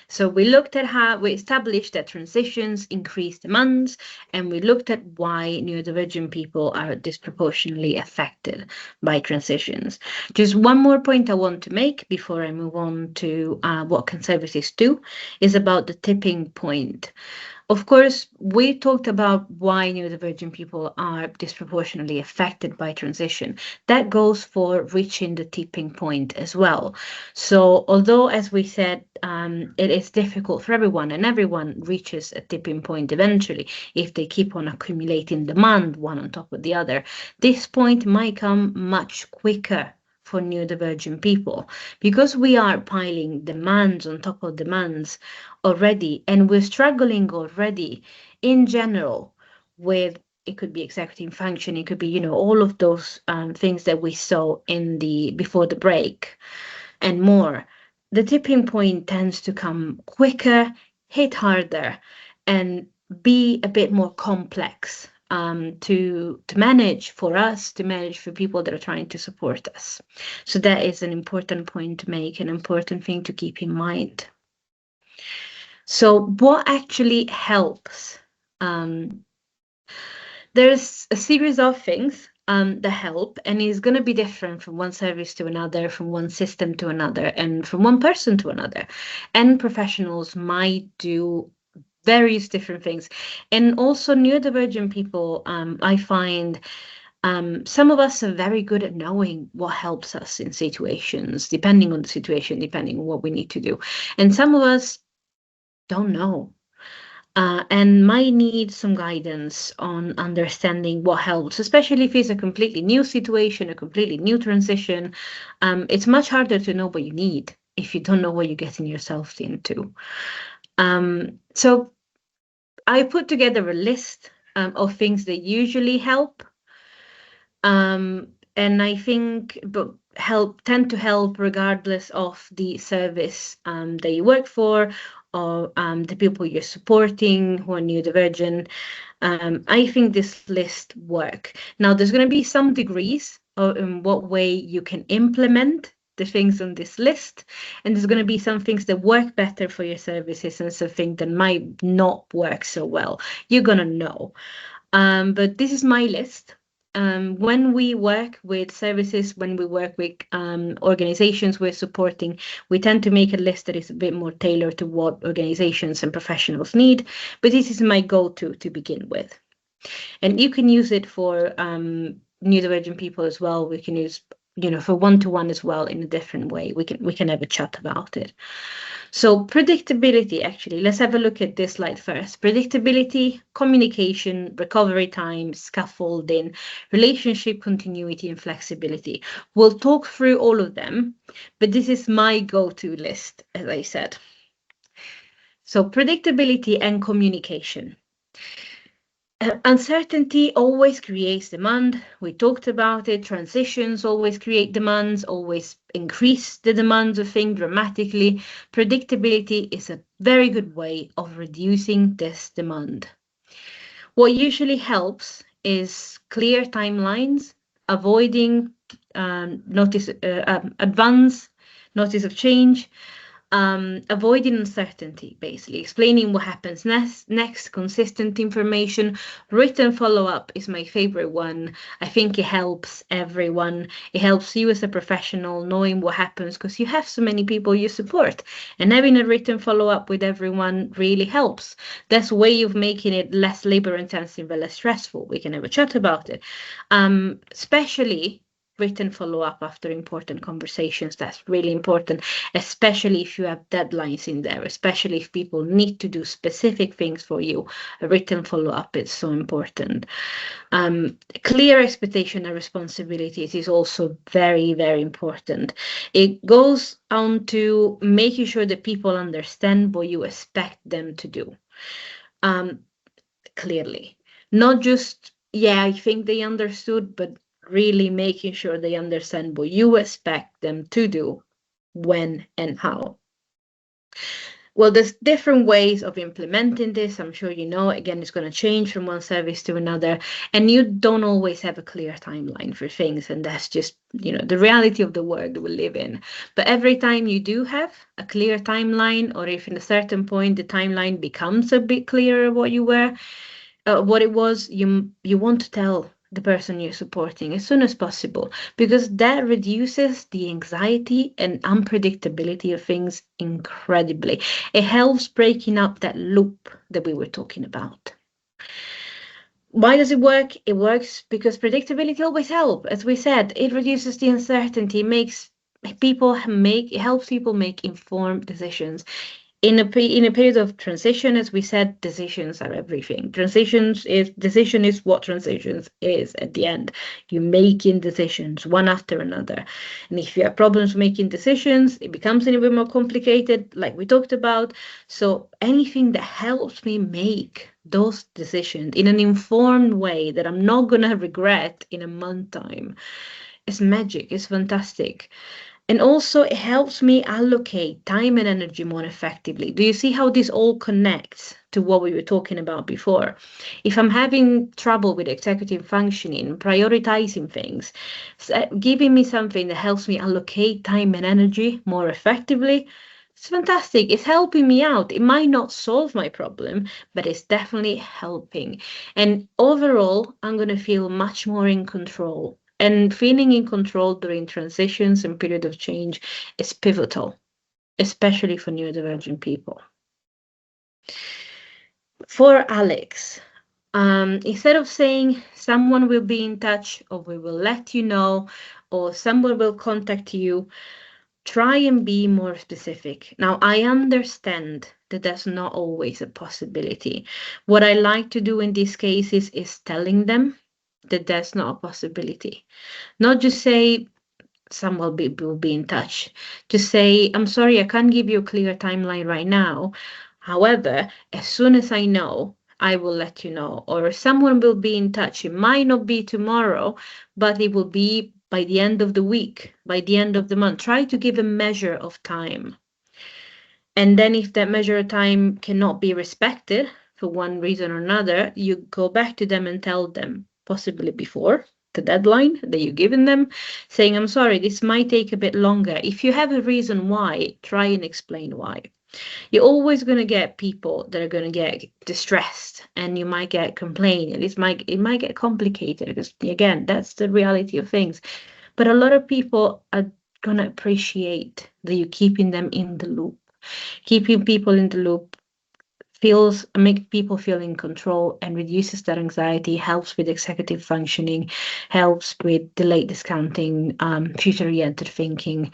So we looked at how we established that transitions increase demands, and we looked at why neurodivergent people are disproportionately affected by transitions. Just one more point I want to make before I move on to what can services do is about the tipping point. Of course, we talked about why neurodivergent people are disproportionately affected by transition. That goes for reaching the tipping point as well. So although, as we said, it is difficult for everyone, and everyone reaches a tipping point eventually if they keep on accumulating demand one on top of the other, this point might come much quicker for neurodivergent people, because we are piling demands on top of demands already, and we're struggling already in general with, it could be executive function, it could be, all of those things that we saw before the break and more. The tipping point tends to come quicker, hit harder, and be a bit more complex to manage for us, to manage for people that are trying to support us. So that is an important point to make, an important thing to keep in mind. So what actually helps? There's a series of things that help, and it's going to be different from one service to another, from one system to another, and from one person to another. And professionals might do various different things. And also neurodivergent people, I find some of us are very good at knowing what helps us in situations, depending on the situation, depending on what we need to do. And some of us don't know. And might need some guidance on understanding what helps, especially if it's a completely new situation, a completely new transition. It's much harder to know what you need if you don't know what you're getting yourself into. So I put together a list of things that usually help. And I think tend to help regardless of the service that you work for, or the people you're supporting who are neurodivergent. I think this list work. Now, there's going to be some degrees of in what way you can implement the things on this list, and there's going to be some things that work better for your services and some things that might not work so well. You're going to know. But this is my list. When we work with services, when we work with organizations we're supporting, we tend to make a list that is a bit more tailored to what organizations and professionals need. But this is my go-to to begin with. And you can use it for neurodivergent people as well. We can use, for one-to-one as well in a different way. We can have a chat about it. So predictability, actually, let's have a look at this slide first. Predictability, communication, recovery time, scaffolding, relationship continuity, and flexibility. We'll talk through all of them, but this is my go-to list, as I said. So predictability and communication. Uncertainty always creates demand. We talked about it. Transitions always create demands, always increase the demands of things dramatically. Predictability is a very good way of reducing this demand. What usually helps is clear timelines, avoiding advance notice of change, avoiding uncertainty, basically explaining what happens next, consistent information. Written follow-up is my favorite one. I think it helps everyone. It helps you as a professional knowing what happens because you have so many people you support, and having a written follow-up with everyone really helps. That's a way of making it less labor intensive and less stressful. We can have a chat about it, especially written follow-up after important conversations. That's really important, especially if you have deadlines in there, especially if people need to do specific things for you. A written follow-up is so important. Clear expectation and responsibilities is also very, very important. It goes on to making sure that people understand what you expect them to do. Clearly, not just, yeah, I think they understood, but really making sure they understand what you expect them to do, when and how. Well, there's different ways of implementing this. I'm sure you know, again, it's going to change from one service to another, and you don't always have a clear timeline for things, and that's just, the reality of the world we live in. But every time you do have a clear timeline, or if in a certain point the timeline becomes a bit clearer what it was, you want to tell the person you're supporting as soon as possible, because that reduces the anxiety and unpredictability of things incredibly. It helps breaking up that loop that we were talking about. Why does it work? It works because predictability always helps. As we said, it reduces the uncertainty, it helps people make informed decisions. In a period of transition, as we said, decisions are everything. Decision is what transitions is at the end. You're making decisions one after another. And if you have problems making decisions, it becomes a little bit more complicated, like we talked about. So anything that helps me make those decisions in an informed way that I'm not gonna regret in a month time is magic. It's fantastic. And also it helps me allocate time and energy more effectively. Do you see how this all connects to what we were talking about before? If I'm having trouble with executive functioning, prioritizing things, giving me something that helps me allocate time and energy more effectively, it's fantastic. It's helping me out. It might not solve my problem, but it's definitely helping. And overall, I'm going to feel much more in control. And feeling in control during transitions and period of change is pivotal, especially for neurodivergent people. For Alex, instead of saying someone will be in touch, or we will let you know, or someone will contact you, try and be more specific. Now, I understand that that's not always a possibility. What I like to do in these cases is telling them that that's not a possibility. Not just say someone will be in touch. Just say, I'm sorry, I can't give you a clear timeline right now. However, as soon as I know, I will let you know. Or someone will be in touch. It might not be tomorrow, but it will be by the end of the week, by the end of the month. Try to give a measure of time. And then if that measure of time cannot be respected for one reason or another, you go back to them and tell them, possibly before the deadline that you've given them, saying, I'm sorry, this might take a bit longer. If you have a reason why, try and explain why. You're always going to get people that are going to get distressed, and you might get complaining. It might get complicated because, again, that's the reality of things. But a lot of people are going to appreciate that you're keeping them in the loop. Keeping people in the loop makes people feel in control and reduces their anxiety, helps with executive functioning, helps with delayed discounting, future-oriented thinking.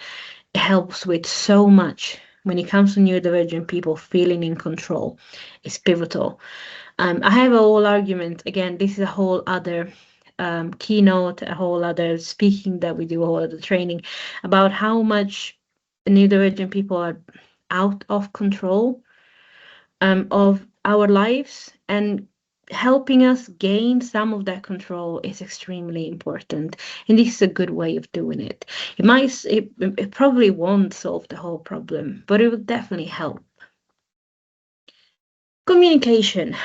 It helps with so much. When it comes to neurodivergent people feeling in control, it's pivotal. I have a whole argument. Again, this is a whole other keynote, a whole other speaking that we do, a whole other training about how much neurodivergent people are out of control of our lives. And helping us gain some of that control is extremely important, and this is a good way of doing it. It probably won't solve the whole problem, but it will definitely help. Communication.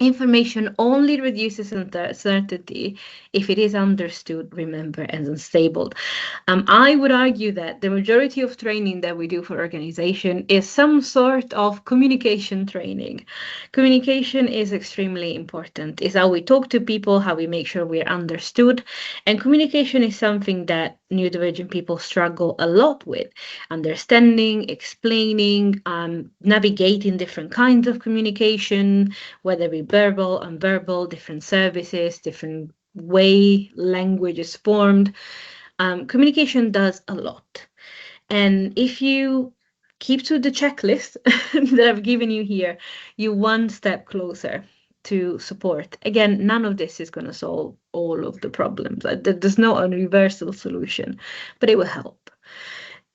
Information only reduces uncertainty if it is understood, remembered, and unstable. I would argue that the majority of training that we do for organization is some sort of communication training. Communication is extremely important. It's how we talk to people, how we make sure we're understood. And communication is something that neurodivergent people struggle a lot with. Understanding, explaining, navigating different kinds of communication, whether it be verbal, unverbal, different services, different way language is formed. Communication does a lot. And if you keep to the checklist that I've given you here, you're one step closer to support. Again, none of this is going to solve all of the problems. There's no universal solution, but it will help.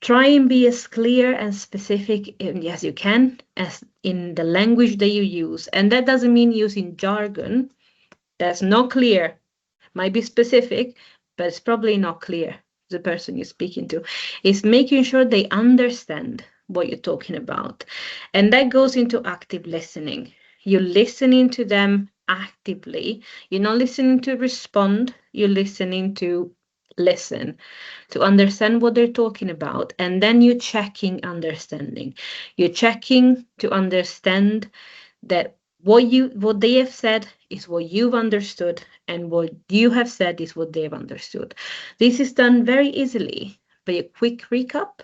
Try and be as clear and specific as you can as in the language that you use. And that doesn't mean using jargon that's not clear. Might be specific, but it's probably not clear to the person you're speaking to. It's making sure they understand what you're talking about. And that goes into active listening. You're listening to them actively. You're not listening to respond, you're listening to listen, to understand what they're talking about. And then you're checking understanding. You're checking to understand that what they have said is what you've understood, and what you have said is what they've understood. This is done very easily by a quick recap.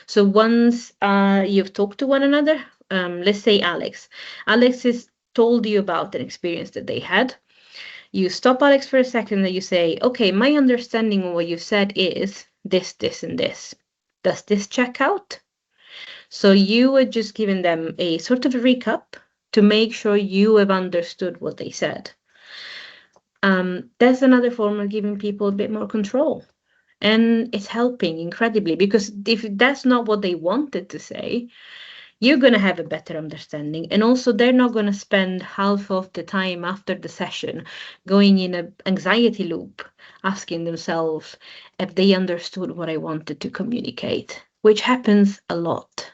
So once you've talked to one another, let's say Alex has told you about an experience that they had. You stop Alex for a second and you say, okay, my understanding of what you said is this, this, and this. Does this check out? So you were just giving them a sort of a recap to make sure you have understood what they said. That's another form of giving people a bit more control. And it's helping incredibly, because if that's not what they wanted to say, you're going to have a better understanding. And also, they're not going to spend half of the time after the session going in an anxiety loop, asking themselves if they understood what I wanted to communicate, which happens a lot.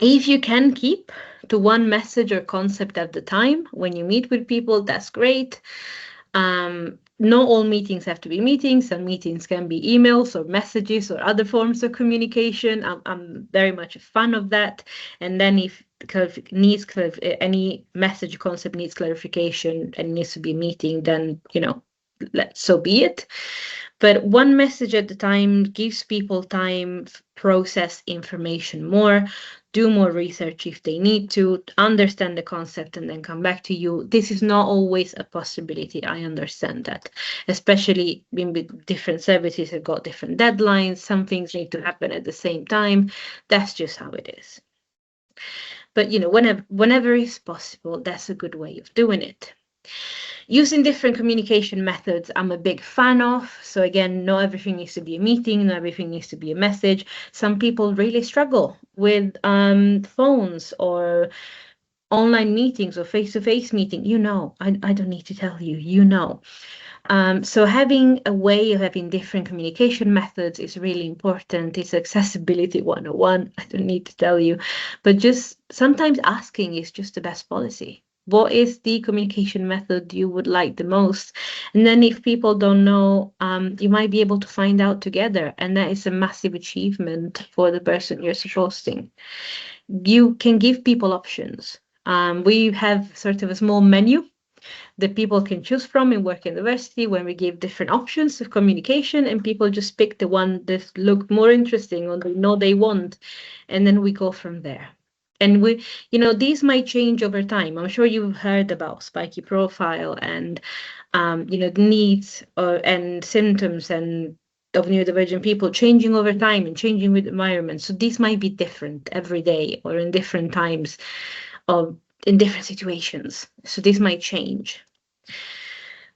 If you can keep to one message or concept at the time when you meet with people, that's great. Not all meetings have to be meetings. Some meetings can be emails or messages or other forms of communication. I'm very much a fan of that. And then if any message concept needs clarification and needs to be a meeting, then, so be it. But one message at a time gives people time to process information more, do more research if they need to, understand the concept, and then come back to you. This is not always a possibility. I understand that, especially in different services have got different deadlines. Some things need to happen at the same time. That's just how it is. But whenever is possible, that's a good way of doing it. Using different communication methods, I'm a big fan of. So again, not everything needs to be a meeting, not everything needs to be a message. Some people really struggle with phones or online meetings or face-to-face meeting. I don't need to tell you, So having a way of having different communication methods is really important. It's accessibility 101. I don't need to tell you, but just sometimes asking is just the best policy. What is the communication method you would like the most? And then if people don't know, you might be able to find out together. And that is a massive achievement for the person you're supporting. You can give people options. We have sort of a small menu that people can choose from in work university when we give different options of communication, and people just pick the one that look more interesting or they know they want, and then we go from there. And these might change over time. I'm sure you've heard about spiky profile and, the needs and symptoms and of neurodivergent people changing over time and changing with environment. So these might be different every day or in different times or in different situations. So this might change.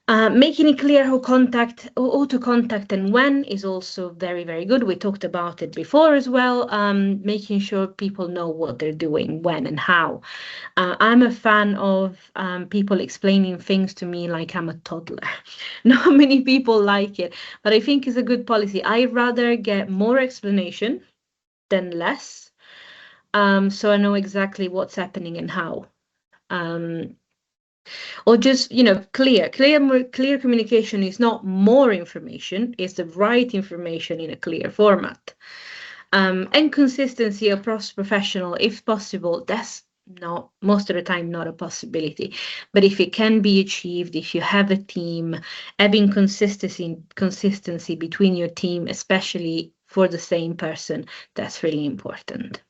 Making it clear who to contact and when is also very, very good. We talked about it before as well. Making sure people know what they're doing, when and how. I'm a fan of people explaining things to me like I'm a toddler. Not many people like it, but I think it's a good policy. I'd rather get more explanation than less, so I know exactly what's happening and how. Or just, clear communication is not more information, it's the right information in a clear format. And consistency across professional, if possible, that's not most of the time not a possibility. But if it can be achieved, if you have a team, having consistency between your team, especially for the same person, that's really important.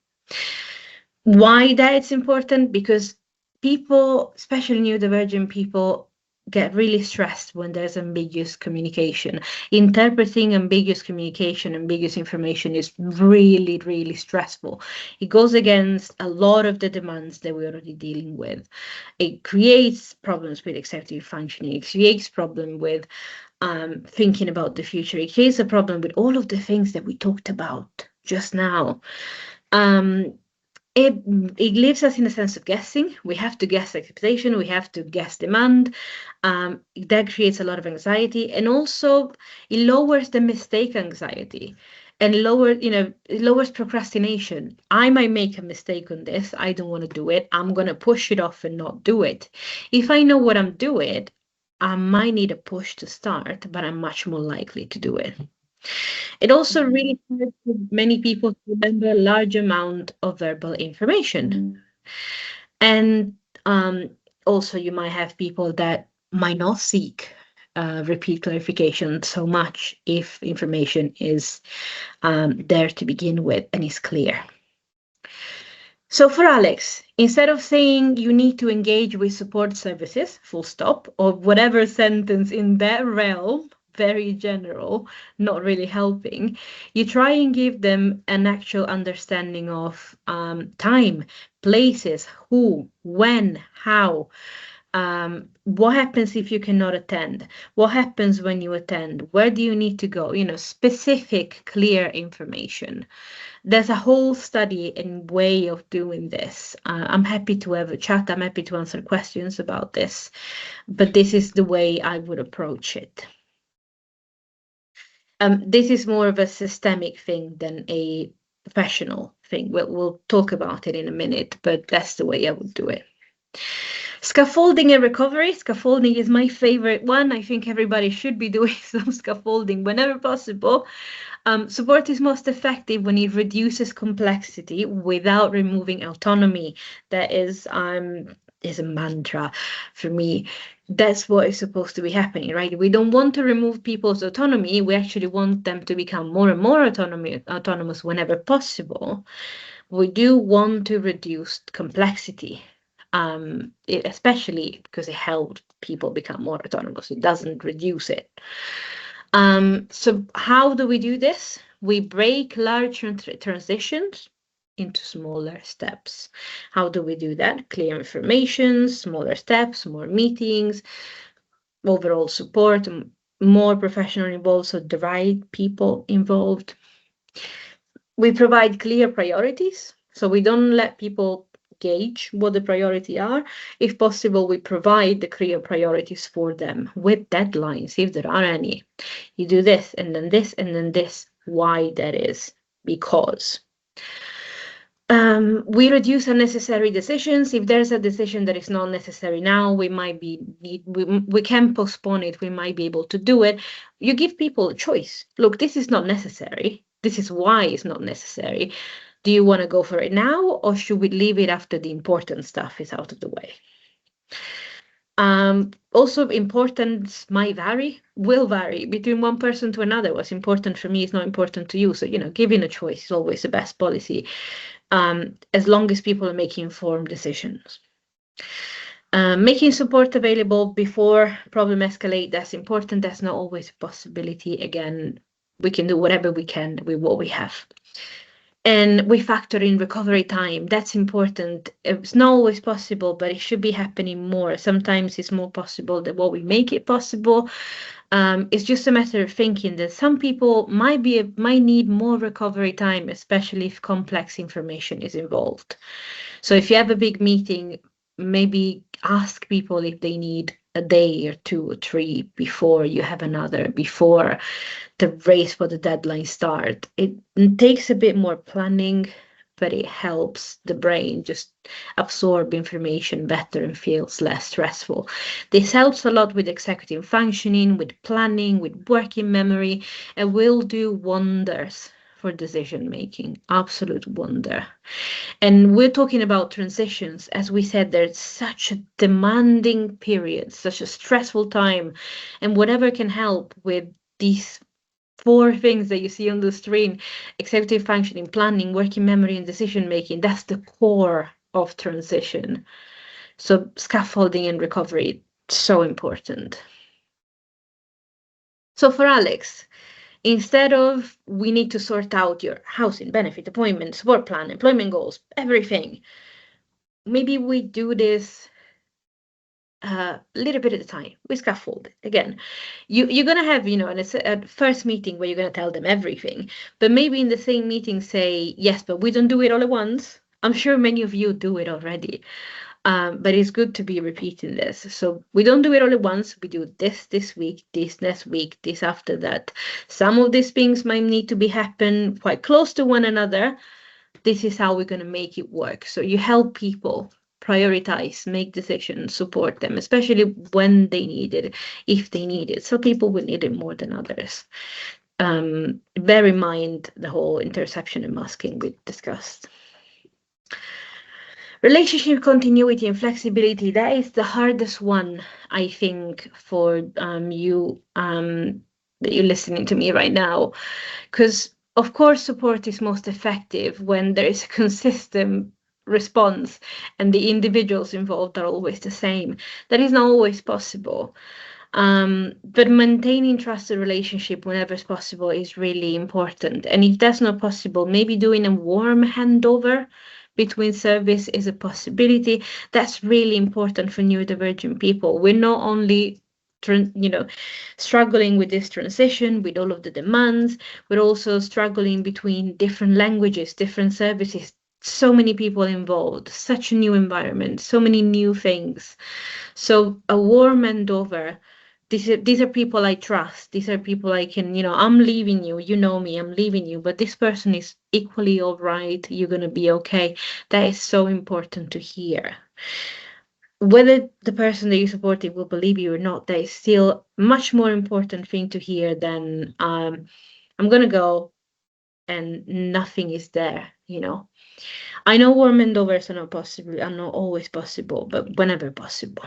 Why that it's important? Because people, especially neurodivergent people, get really stressed when there's ambiguous communication. Interpreting ambiguous communication, ambiguous information is really, really stressful. It goes against a lot of the demands that we're already dealing with. It creates problems with executive functioning. It creates problem with thinking about the future. It creates a problem with all of the things that we talked about just now. It leaves us in a sense of guessing. We have to guess expectation, we have to guess demand. That creates a lot of anxiety, and also it lowers the mistake anxiety and it lowers procrastination. I might make a mistake on this, I don't want to do it, I'm going to push it off and not do it. If I know what I'm doing, I might need a push to start, but I'm much more likely to do it. It also really hard for many people to remember a large amount of verbal information. And also you might have people that might not seek repeat clarification so much if information is there to begin with and is clear. So for Alex, instead of saying you need to engage with support services, full stop, or whatever sentence in that realm, very general, not really helping, you try and give them an actual understanding of time, places, who, when, how. What happens if you cannot attend? What happens when you attend? Where do you need to go? Specific, clear information. There's a whole study and way of doing this. I'm happy to have a chat. I'm happy to answer questions about this, but this is the way I would approach it. This is more of a systemic thing than a professional thing. We'll talk about it in a minute, but that's the way I would do it. Scaffolding and recovery. Scaffolding is my favorite one. I think everybody should be doing some scaffolding whenever possible. Support is most effective when it reduces complexity without removing autonomy. That is a mantra for me. That's what is supposed to be happening, right? We don't want to remove people's autonomy. We actually want them to become more and more autonomous whenever possible. We do want to reduce complexity, especially because it helps people become more autonomous. It doesn't reduce it. So how do we do this? We break large transitions into smaller steps. How do we do that? Clear information, smaller steps, more meetings, overall support, more professional involved, so the right people involved. We provide clear priorities, so we don't let people gauge what the priorities are. If possible, we provide the clear priorities for them with deadlines, if there are any. You do this, and then this, and then this. Why that is? Because. We reduce unnecessary decisions. If there's a decision that is not necessary now, we can postpone it. We might be able to do it. You give people a choice. Look, this is not necessary. This is why it's not necessary. Do you want to go for it now, or should we leave it after the important stuff is out of the way? Also, importance might will vary between one person to another. What's important for me is not important to you. So, giving a choice is always the best policy, as long as people are making informed decisions. Making support available before problem escalate, that's important. That's not always a possibility. Again, we can do whatever we can with what we have. And we factor in recovery time. That's important. It's not always possible, but it should be happening more. Sometimes it's more possible than what we make it possible. It's just a matter of thinking that some people might need more recovery time, especially if complex information is involved. So if you have a big meeting, maybe ask people if they need a day or 2 or 3 before you have another, before the race for the deadline start. It takes a bit more planning, but it helps the brain just absorb information better and feels less stressful. This helps a lot with executive functioning, with planning, with working memory, and will do wonders for decision making. Absolute wonder. And we're talking about transitions. As we said, there's such a demanding period, such a stressful time, and whatever can help with these 4 things that you see on the screen: executive functioning, planning, working memory, and decision making. That's the core of transition. So scaffolding and recovery, so important. So for Alex, instead of we need to sort out your housing, benefit, appointment, support plan, employment goals, everything, maybe we do this a little bit at a time. We scaffold it. Again, you're gonna have, a first meeting where you're gonna tell them everything, but maybe in the same meeting say, yes, but we don't do it all at once. I'm sure many of you do it already, but it's good to be repeating this. So we don't do it all at once. We do this week, this next week, this after that. Some of these things might need to be happen quite close to one another. This is how we're gonna make it work. So you help people prioritize, make decisions, support them, especially when they need it, if they need it. So people will need it more than others. Bear in mind the whole interception and masking we discussed. Relationship continuity and flexibility, that is the hardest one, I think, for you that you're listening to me right now. Because, of course, support is most effective when there is a consistent response and the individuals involved are always the same. That is not always possible. But maintaining trusted relationship whenever it's possible is really important. And if that's not possible, maybe doing a warm handover between service is a possibility. That's really important for neurodivergent people. We're not only struggling with this transition, with all of the demands, we're also struggling between different languages, different services, so many people involved, such a new environment, so many new things. So a warm handover. These are people I trust. These are people I can, I'm leaving you. You know me, I'm leaving you. But this person is equally all right. You're going to be okay. That is so important to hear. Whether the person that you supported will believe you or not, that is still a much more important thing to hear than I'm going to go and nothing is there, I know warm handovers are not always possible, but whenever possible.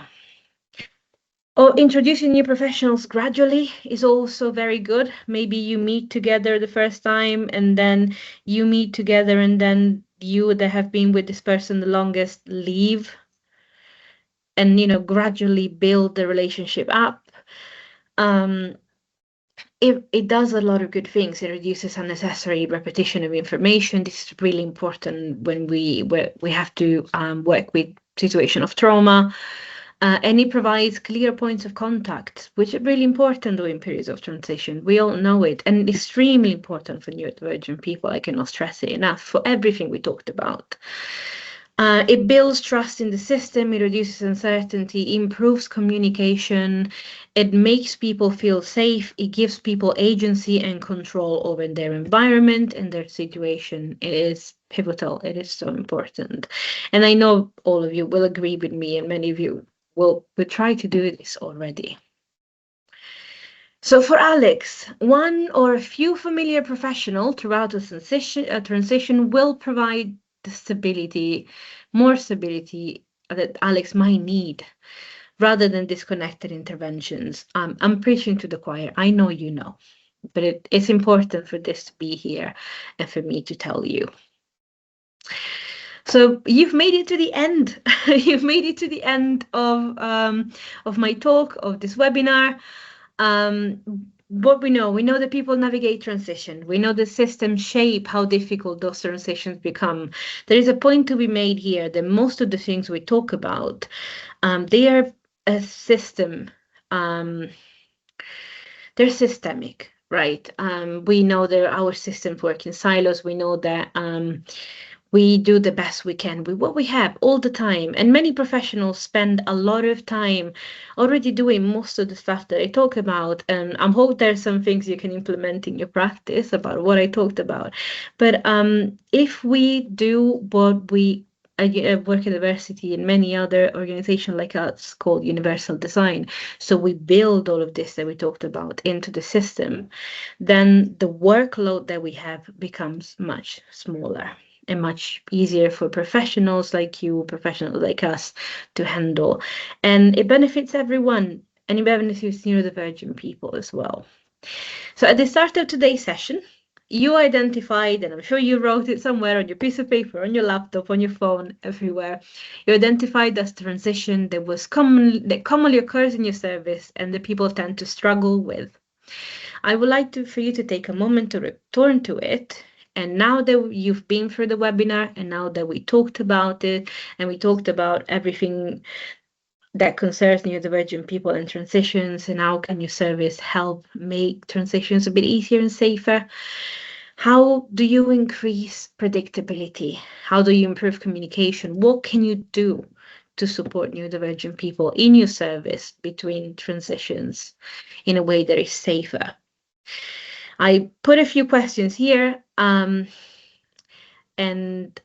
Oh, introducing new professionals gradually is also very good. Maybe you meet together the first time and then you meet together and then you that have been with this person the longest leave and, gradually build the relationship up. It does a lot of good things. It reduces unnecessary repetition of information. This is really important when we have to work with situation of trauma. And it provides clear points of contact, which is really important during periods of transition. We all know it, and extremely important for neurodivergent people. I cannot stress it enough for everything we talked about. It builds trust in the system, it reduces uncertainty, improves communication, it makes people feel safe, it gives people agency and control over their environment and their situation. It is pivotal, it is so important. And I know all of you will agree with me, and many of you will try to do this already. So for Alex, one or a few familiar professionals throughout the transition will provide the stability, more stability that Alex might need, rather than disconnected interventions. I'm preaching to the choir. I know you know, but it's important for this to be here and for me to tell you. So you've made it to the end. You've made it to the end of my talk, of this webinar. what we know that people navigate transition. We know the systems shape how difficult those transitions become. There is a point to be made here that most of the things we talk about, they are a system. They're systemic, right? We know that our systems work in silos. We know that we do the best we can with what we have all the time. And many professionals spend a lot of time already doing most of the stuff that I talk about. And I hope there's some things you can implement in your practice about what I talked about. But if we do what we work at university and many other organizations like us called universal design. So we build all of this that we talked about into the system, then the workload that we have becomes much smaller and much easier for professionals like you, professionals like us to handle. And it benefits everyone, and it benefits neurodivergent people as well. So at the start of today's session, you identified, and I'm sure you wrote it somewhere on your piece of paper, on your laptop, on your phone, everywhere. You identified as transition that commonly occurs in your service and that people tend to struggle with. I would like for you to take a moment to return to it. And now that you've been through the webinar, and now that we talked about it, and we talked about everything that concerns neurodivergent people and transitions, and how can your service help make transitions a bit easier and safer? How do you increase predictability? How do you improve communication? What can you do to support neurodivergent people in your service between transitions in a way that is safer? I put a few questions here, and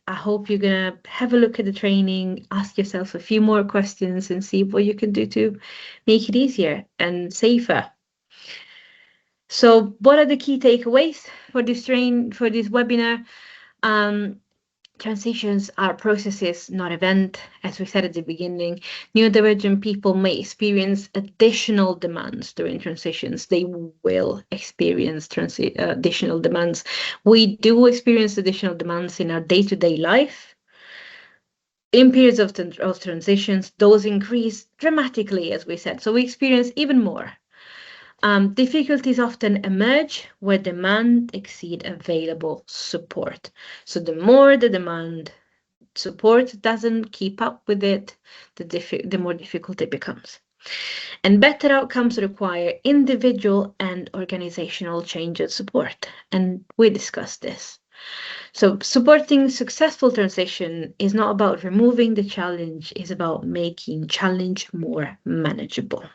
I hope you're gonna have a look at the training, ask yourself a few more questions and see what you can do to make it easier and safer. So what are the key takeaways for this webinar? Transitions are processes, not events. As we said at the beginning, neurodivergent people may experience additional demands during transitions. They will experience additional demands. We do experience additional demands in our day-to-day life. In periods of transitions, those increase dramatically, as we said. So we experience even more. Difficulties often emerge where demand exceed available support. So the more the demand, support doesn't keep up with it, the more difficult it becomes. And better outcomes require individual and organizational change and support. And we discussed this. So supporting successful transition is not about removing the challenge, it's about making challenge more manageable.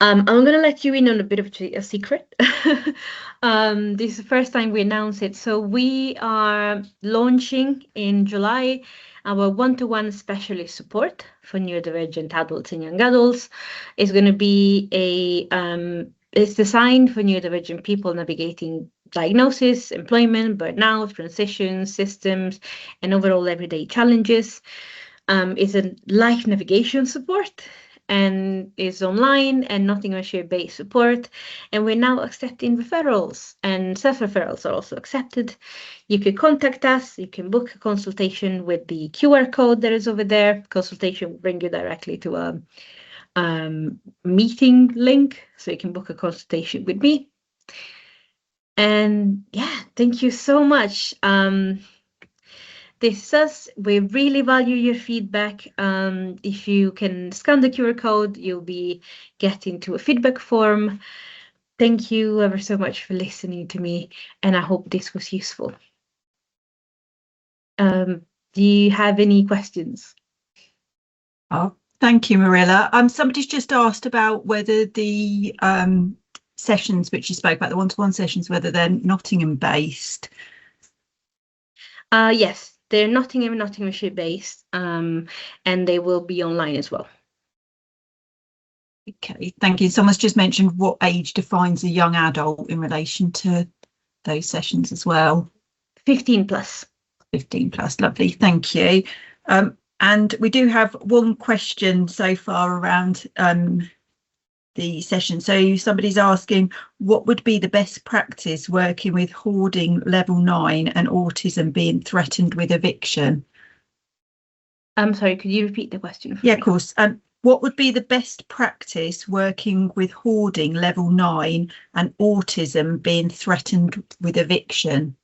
I'm going to let you in on a bit of a secret. This is the first time we announce it. So we are launching in July our one-to-one specialist support for neurodivergent adults and young adults. It's going to be it's designed for neurodivergent people navigating diagnosis, employment, burnout, transitions, systems, and overall everyday challenges. It's a life navigation support and is online and Nottinghamshire-based support. And we're now accepting referrals, and self-referrals are also accepted. You can contact us, you can book a consultation with the QR code that is over there. Consultation will bring you directly to a meeting link, so you can book a consultation with me. And yeah, thank you so much. This is us. We really value your feedback. If you can scan the QR code, you'll be getting to a feedback form. Thank you ever so much for listening to me, and I hope this was useful. Do you have any questions? Oh, thank you, Marilla. Somebody's just asked about whether the sessions which you spoke about, the one-to-one sessions, whether they're Nottingham-based. Yes. They're Nottinghamshire based, and they will be online as well. Okay, thank you. Someone's just mentioned what age defines a young adult in relation to those sessions as well. 15 plus. 15 plus, lovely, thank you. And we do have one question so far around the session. So somebody's asking, what would be the best practice working with hoarding level 9 and autism being threatened with eviction? I'm sorry, could you repeat the question for me? Of course. what would be the best practice working with hoarding level 9 and autism being threatened with eviction?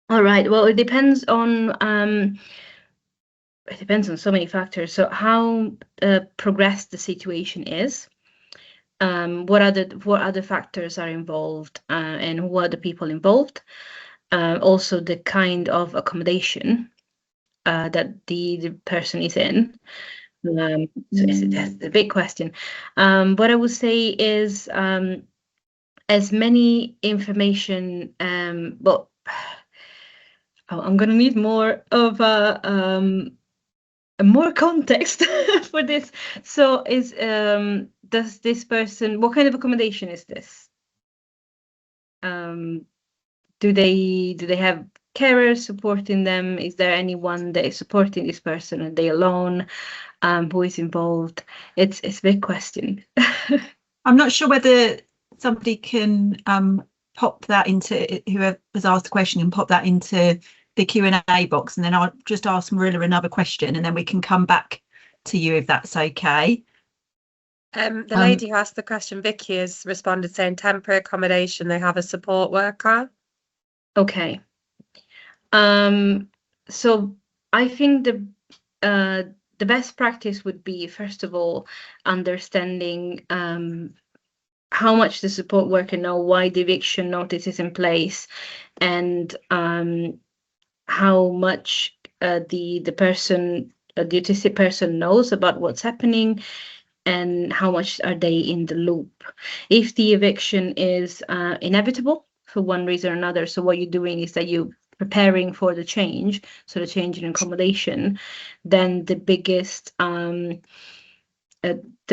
All right. Well, it depends on so many factors. So how progressed the situation is, what other factors are involved, and who are the people involved. Also, the kind of accommodation that the person is in. So that's the big question. What I would say is as many information. Well, I'm gonna need more of more context for this. So does this person, what kind of accommodation is this? Do they have carers supporting them? Is there anyone that is supporting this person? Are they alone? Who is involved? It's a big question. I'm not sure whether somebody can pop that into, whoever has asked the question, and pop that into the Q&A box, and then I'll just ask Marilla another question, and then we can come back to you if that's okay. The lady who asked the question, Vicky, has responded saying temporary accommodation, they have a support worker. Okay. So I think the best practice would be, first of all, understanding how much the support worker know, why the eviction notice is in place, and how much the person, the autistic person, knows about what's happening, and how much are they in the loop. If the eviction is inevitable for one reason or another, so what you're doing is that you're preparing for the change, so the change in accommodation, then the biggest the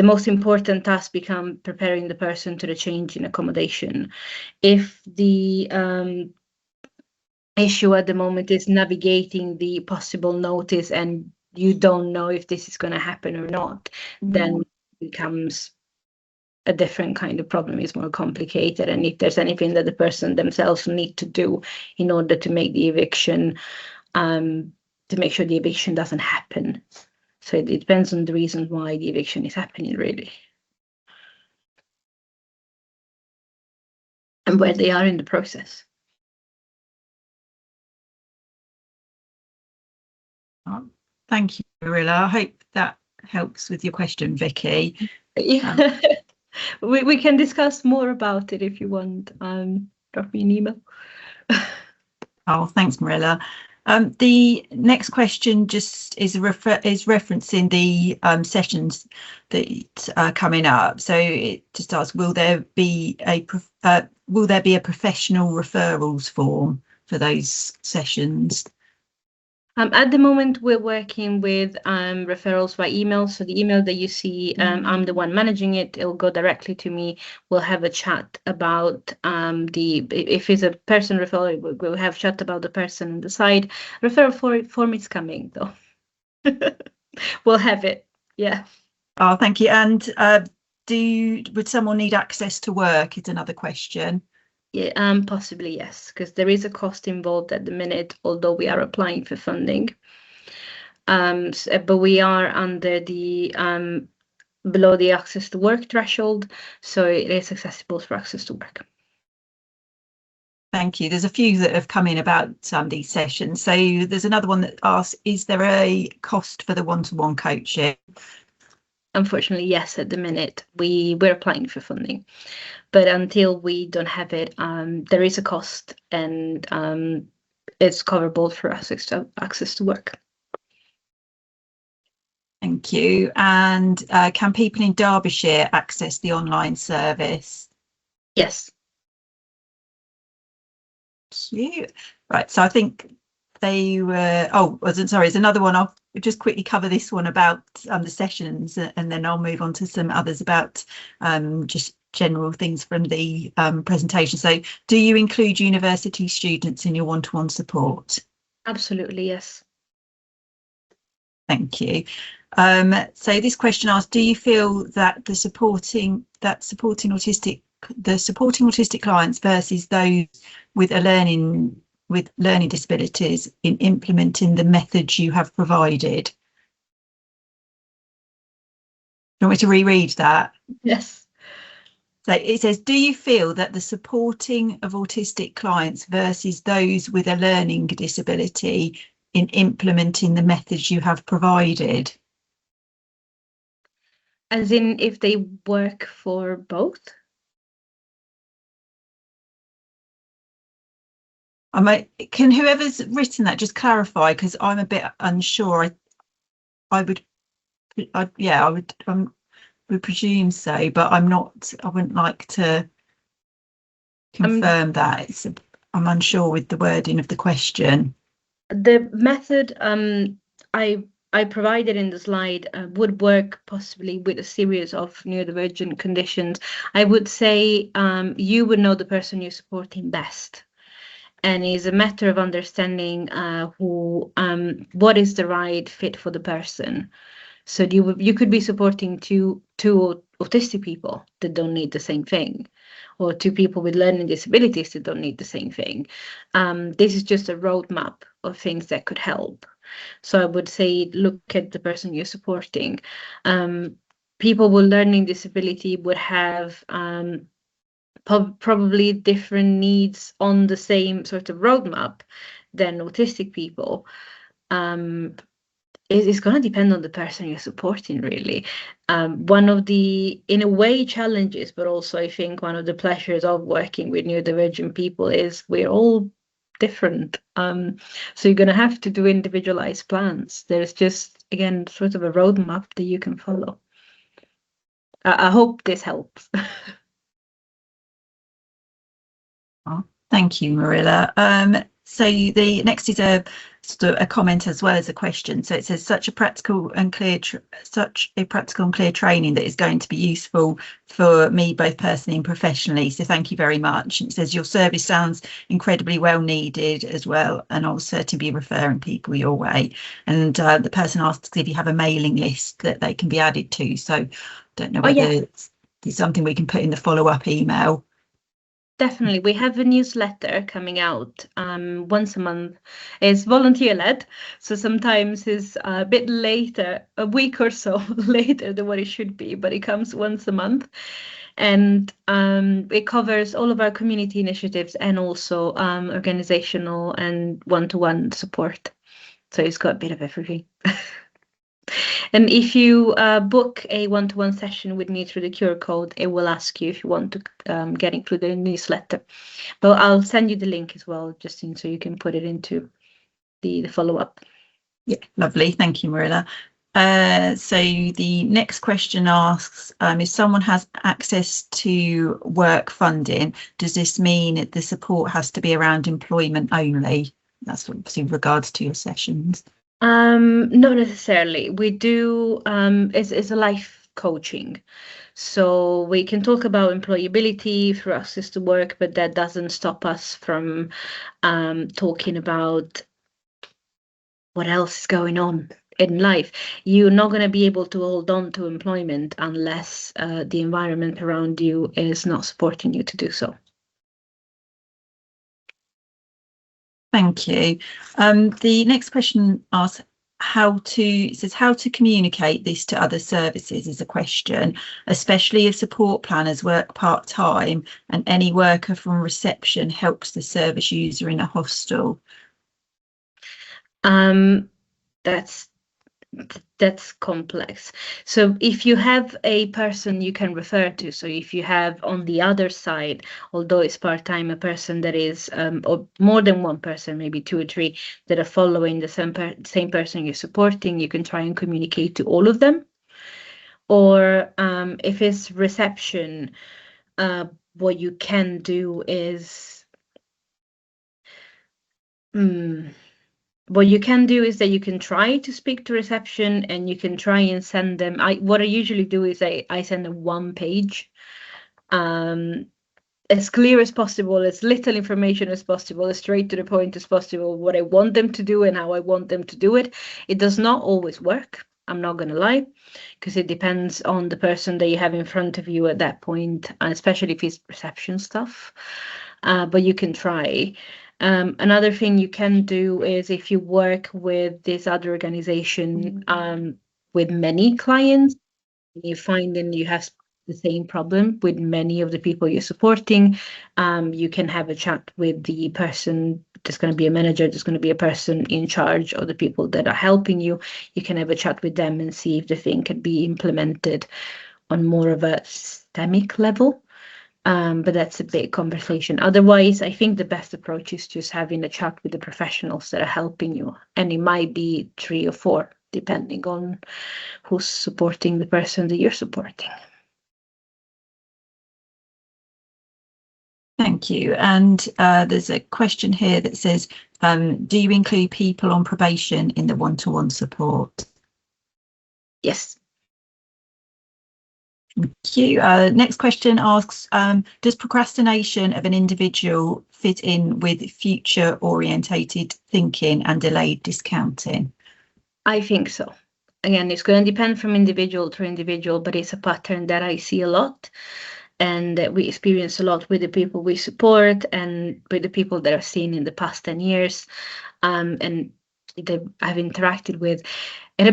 most important task become preparing the person to the change in accommodation. If the issue at the moment is navigating the possible notice and you don't know if this is going to happen or not, then it becomes a different kind of problem. Is more complicated, and if there's anything that the person themselves need to do in order to make the eviction, to make sure the eviction doesn't happen. So it depends on the reason why the eviction is happening, really, and where they are in the process. Thank you, Marilla. I hope that helps with your question, Vicky. Yeah. We can discuss more about it if you want. Drop me an email. Oh, thanks, Marilla. The next question just is referencing the sessions that are coming up. So it just asks, will there be a professional referrals form for those sessions? At the moment, we're working with referrals by email. So the email that you see, I'm the one managing it. It'll go directly to me. We'll have a chat about if it's a person referral, we'll have chat about the person on the side. Referral form is coming though. We'll have it. Yeah. Oh, thank you. And would someone need access to work? Is another question. Yeah, possibly yes, because there is a cost involved at the minute, although we are applying for funding. But we are under the below the access to work threshold, so it is accessible for access to work. Thank you. There's a few that have come in about these sessions. So there's another one that asks, is there a cost for the one-to-one coaching? Unfortunately, yes, at the minute. We're applying for funding, but until we don't have it, there is a cost, and it's coverable for access to work. Thank you. And can people in Derbyshire access the online service? Yes. Thank you. Right, so I think they were, sorry, there's another one. I'll just quickly cover this one about the sessions, and then I'll move on to some others about just general things from the presentation. So do you include university students in your one-to-one support? Absolutely, yes. Thank you. So this question asks, do you feel that the supporting autistic clients versus those with learning disabilities in implementing the methods you have provided? you want me to reread that? Yes. So it says, do you feel that the supporting of autistic clients versus those with a learning disability in implementing the methods you have provided? As in if they work for both? Can whoever's written that just clarify, because I'm a bit unsure. I would presume so, but I'm not. I wouldn't like to confirm that. I'm unsure with the wording of the question. The method I provided in the slide would work possibly with a series of neurodivergent conditions. I would say you would know the person you're supporting best. And it's a matter of understanding what is the right fit for the person. So you could be supporting two autistic people that don't need the same thing, or two people with learning disabilities that don't need the same thing. This is just a roadmap of things that could help. So I would say look at the person you're supporting. People with learning disability would have probably different needs on the same sort of roadmap than autistic people. It's going to depend on the person you're supporting, really. One of the, in a way, challenges, but also I think one of the pleasures of working with neurodivergent people is we're all different. So you're going to have to do individualized plans. There's just, again, sort of a roadmap that you can follow. I hope this helps. Thank you, Marilla. So the next is a comment as well as a question. So it says such a practical and clear training that is going to be useful for me both personally and professionally. So thank you very much. And it says your service sounds incredibly well needed as well, and I'll certainly be referring people your way. And the person asks if you have a mailing list that they can be added to. So don't know whether it's something we can put in the follow-up email. Definitely. We have a newsletter coming out once a month. It's volunteer-led, so sometimes it's a bit later, a week or so later than what it should be, but it comes once a month. And it covers all of our community initiatives and also organizational and one-to-one support. So it's got a bit of everything. And if you book a one-to-one session with me through the QR code, it will ask you if you want to get included in the newsletter. But I'll send you the link as well, just so you can put it into the follow-up. Yeah, lovely. Thank you, Marilla. So the next question asks, if someone has access to work funding, does this mean that the support has to be around employment only? That's obviously in regards to your sessions. Not necessarily. We do it's a life coaching. So we can talk about employability through access to work, but that doesn't stop us from talking about what else is going on in life. You're not going to be able to hold on to employment unless the environment around you is not supporting you to do so. Thank you. The next question asks how to communicate this to other services is a question, especially if support planners work part-time and any worker from reception helps the service user in a hostel. That's complex. So if you have a person you can refer to, so if you have on the other side, although it's part-time, a person that is, or more than one person, maybe 2 or 3, that are following the same person you're supporting, you can try and communicate to all of them. Or if it's reception, what you can do is what you can do is that you can try to speak to reception and you can try and send them. What I usually do is I send them 1 page, as clear as possible, as little information as possible, as straight to the point as possible, what I want them to do and how I want them to do it. It does not always work, I'm not going to lie, because it depends on the person that you have in front of you at that point, especially if it's reception stuff. But you can try. Another thing you can do is if you work with this other organization with many clients, you find then you have the same problem with many of the people you're supporting, you can have a chat with the person. There's going to be a manager, there's going to be a person in charge of the people that are helping you. You can have a chat with them and see if the thing can be implemented on more of a systemic level. But that's a big conversation. Otherwise, I think the best approach is just having a chat with the professionals that are helping you. And it might be 3 or 4, depending on who's supporting the person that you're supporting. Thank you. And there's a question here that says, do you include people on probation in the one-to-one support? Yes. Thank you. Next question asks, does procrastination of an individual fit in with future orientated thinking and delayed discounting? I think so. Again, it's going to depend from individual to individual, but it's a pattern that I see a lot and that we experience a lot with the people we support and with the people that I've seen in the past 10 years and that I've interacted with, and a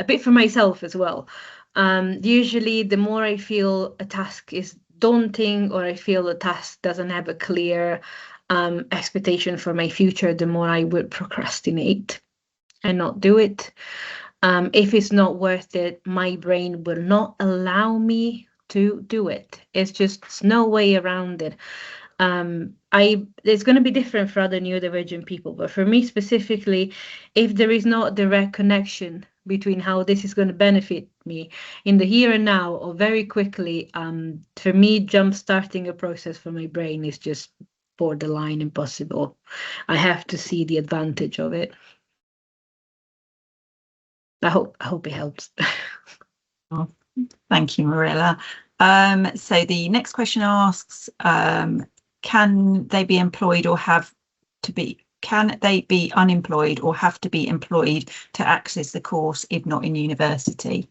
bit for myself as well. Usually, the more I feel a task is daunting or I feel a task doesn't have a clear expectation for my future, the more I would procrastinate and not do it. If it's not worth it, my brain will not allow me to do it. It's just no way around it. It's going to be different for other neurodivergent people, but for me specifically, if there is not a direct connection between how this is going to benefit me in the here and now or very quickly, for me, jump starting a process for my brain is just borderline impossible. I have to see the advantage of it. I hope it helps. Oh, thank you, Marilla. So the next question asks, can they be employed or can they be unemployed or have to be employed to access the course if not in university?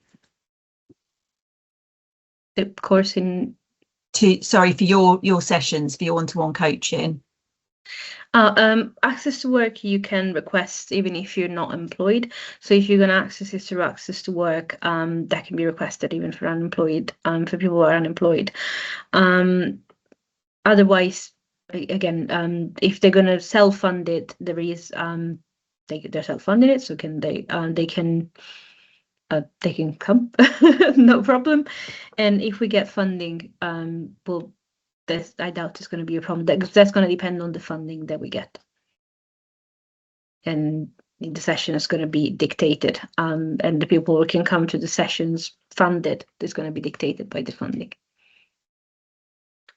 The course for your sessions, for your one-to-one coaching. Access to work you can request even if you're not employed. So if you're going to access it through access to work, that can be requested even for unemployed, for people who are unemployed. Otherwise, again, if they're going to self-fund it, there is they're self-funding it, so they can come, no problem. And if we get funding, I doubt it's going to be a problem. That's going to depend on the funding that we get. And the session is going to be dictated, and the people who can come to the sessions funded is going to be dictated by the funding.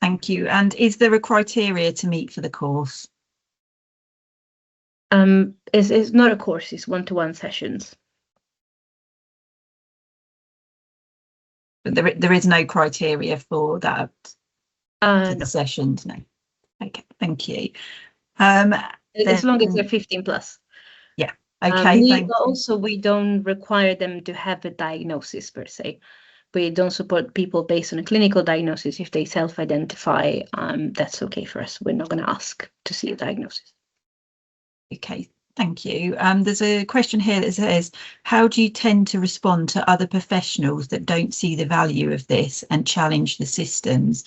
Thank you. And is there a criteria to meet for the course? It's not a course, it's one-to-one sessions. But there is no criteria for that. No. Sessions, no. Okay, thank you. As long as they're 15 plus. Yeah. Okay. We don't require them to have a diagnosis per se. We don't support people based on a clinical diagnosis. If they self-identify, that's okay for us. We're not going to ask to see a diagnosis. Okay, thank you. There's a question here that says, how do you tend to respond to other professionals that don't see the value of this and challenge the systems?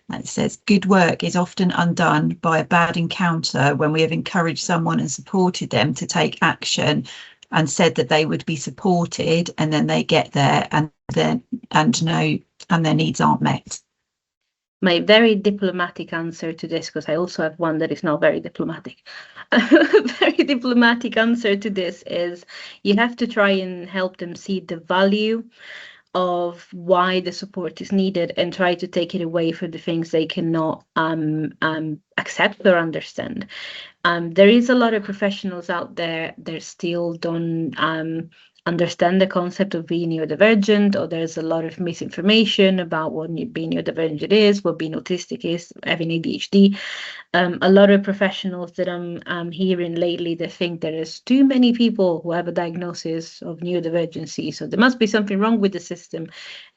And it says, good work is often undone by a bad encounter when we have encouraged someone and supported them to take action and said that they would be supported, and then they get there and their needs aren't met. My very diplomatic answer to this, because I also have one that is not very diplomatic. Very diplomatic answer to this is you have to try and help them see the value of why the support is needed and try to take it away for the things they cannot accept or understand. There is a lot of professionals out there that still don't understand the concept of being neurodivergent, or there's a lot of misinformation about what being neurodivergent is, what being autistic is, having ADHD. A lot of professionals that I'm hearing lately, they think there is too many people who have a diagnosis of neurodivergency, so there must be something wrong with the system.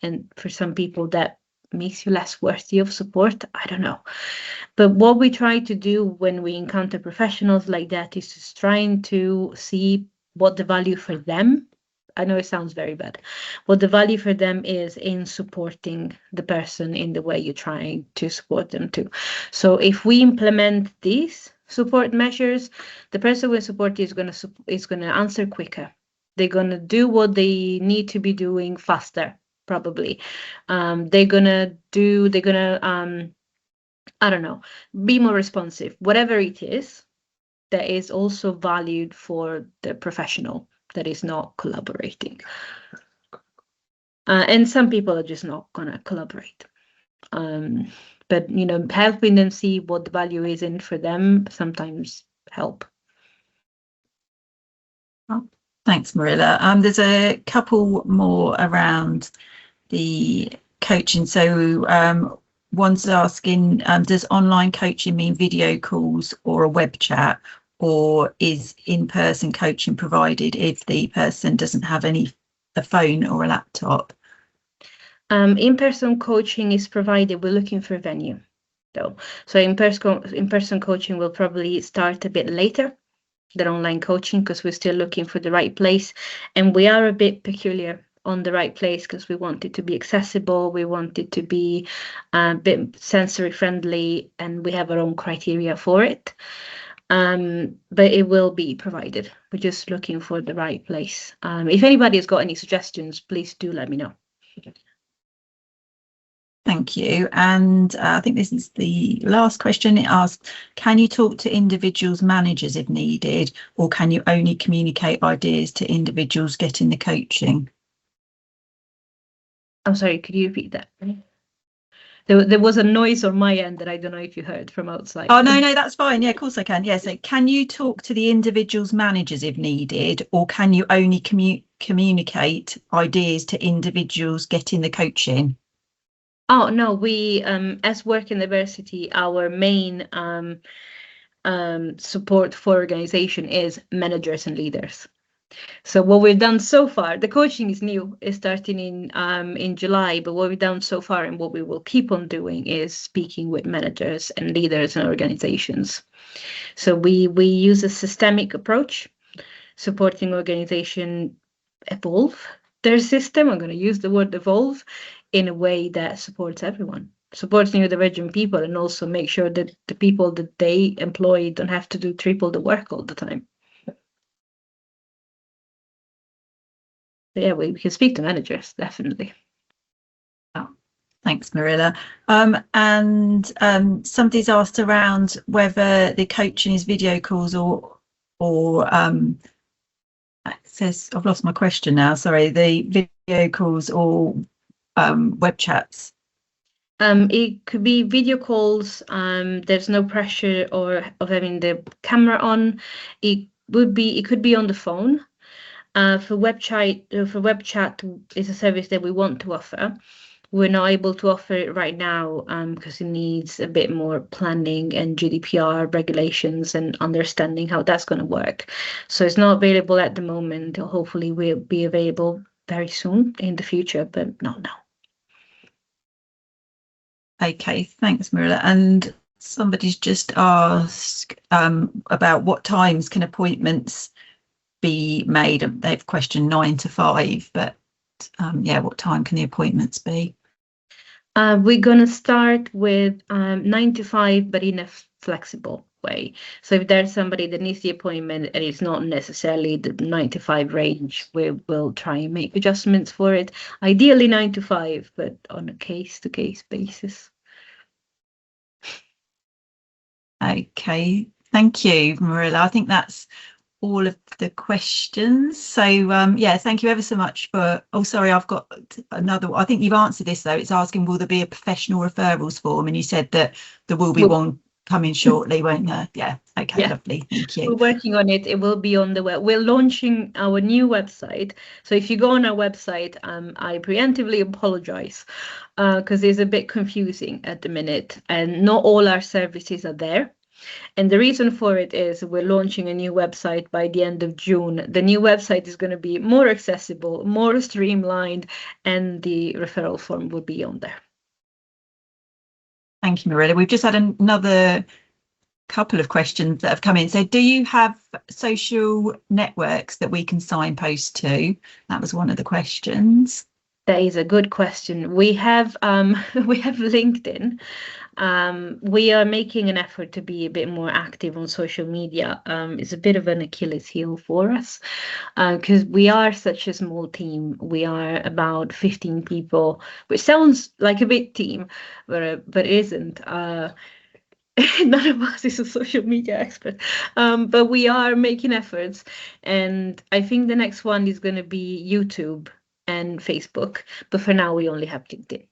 And for some people that makes you less worthy of support. I don't know. But what we try to do when we encounter professionals like that is just trying to see what the value for them I know it sounds very bad. What the value for them is in supporting the person in the way you're trying to support them to. So if we implement these support measures, the person we support is going to answer quicker. They're going to do what they need to be doing faster, probably. They're going to I don't know, be more responsive. Whatever it is, that is also valued for the professional that is not collaborating. And some people are just not going to collaborate. But, you know, helping them see what the value is in for them sometimes help. Oh, thanks, Marilla. There's a couple more around the coaching. So one's asking, does online coaching mean video calls or a web chat, or is in-person coaching provided if the person doesn't have a phone or a laptop? In-person coaching is provided. We're looking for a venue, though. So in-person coaching will probably start a bit later than online coaching, because we're still looking for the right place, and we are a bit peculiar on the right place because we want it to be accessible, we want it to be a bit sensory friendly, and we have our own criteria for it. But it will be provided. We're just looking for the right place. If anybody has got any suggestions, please do let me know. Thank you. And I think this is the last question. It asks, can you talk to individuals' managers if needed, or can you only communicate ideas to individuals getting the coaching? I'm sorry, could you repeat that? There was a noise on my end that I don't know if you heard from outside. Oh, no, that's fine. Yeah, of course I can. Yeah, so can you talk to the individual's managers if needed, or can you only communicate ideas to individuals getting the coaching? Oh, no, we, as Work in Diversity, our main support for organization is managers and leaders. So what we've done so far, the coaching is new, it's starting in July, but what we've done so far and what we will keep on doing is speaking with managers and leaders and organizations. So we use a systemic approach, supporting organization evolve their system. I'm going to use the word evolve in a way that supports everyone, supports neurodivergent people, and also make sure that the people that they employ don't have to do triple the work all the time. So yeah, we can speak to managers, definitely. Oh, thanks, Marilla. And somebody's asked around whether the coaching is video calls or it says, I've lost my question now, sorry, the video calls or web chats. It could be video calls. There's no pressure of having the camera on. It could be on the phone. For web chat is a service that we want to offer. We're not able to offer it right now because it needs a bit more planning and GDPR regulations and understanding how that's going to work. So it's not available at the moment. Hopefully will be available very soon in the future, but not now. Okay, thanks, Marilla. And somebody's just asked about what times can appointments be made. They've questioned 9 to 5, but yeah, what time can the appointments be? We're going to start with 9 to 5, but in a flexible way. So if there's somebody that needs the appointment and it's not necessarily the 9 to 5 range, we will try and make adjustments for it. Ideally 9 to 5, but on a case-to-case basis. Okay, thank you, Marilla. I think that's all of the questions. So yeah, thank you ever so much for, oh sorry, I've got another, I think you've answered this though. It's asking, will there be a professional referrals form? And you said that there will be one coming shortly, won't there? Yeah, okay, yeah. Lovely, thank you. We're working on it. It will be on the web. We're launching our new website. So if you go on our website, I preemptively apologize because it's a bit confusing at the minute and not all our services are there. And the reason for it is we're launching a new website by the end of June. The new website is going to be more accessible, more streamlined, and the referral form will be on there. Thank you, Marilla. We've just had another couple of questions that have come in. So do you have social networks that we can signpost to? That was one of the questions. That is a good question. We have we have LinkedIn. We are making an effort to be a bit more active on social media. It's a bit of an Achilles heel for us because we are such a small team. We are about 15 people, which sounds like a big team, but it isn't. None of us is a social media expert, but we are making efforts. And I think the next one is going to be YouTube and Facebook. But for now, we only have LinkedIn.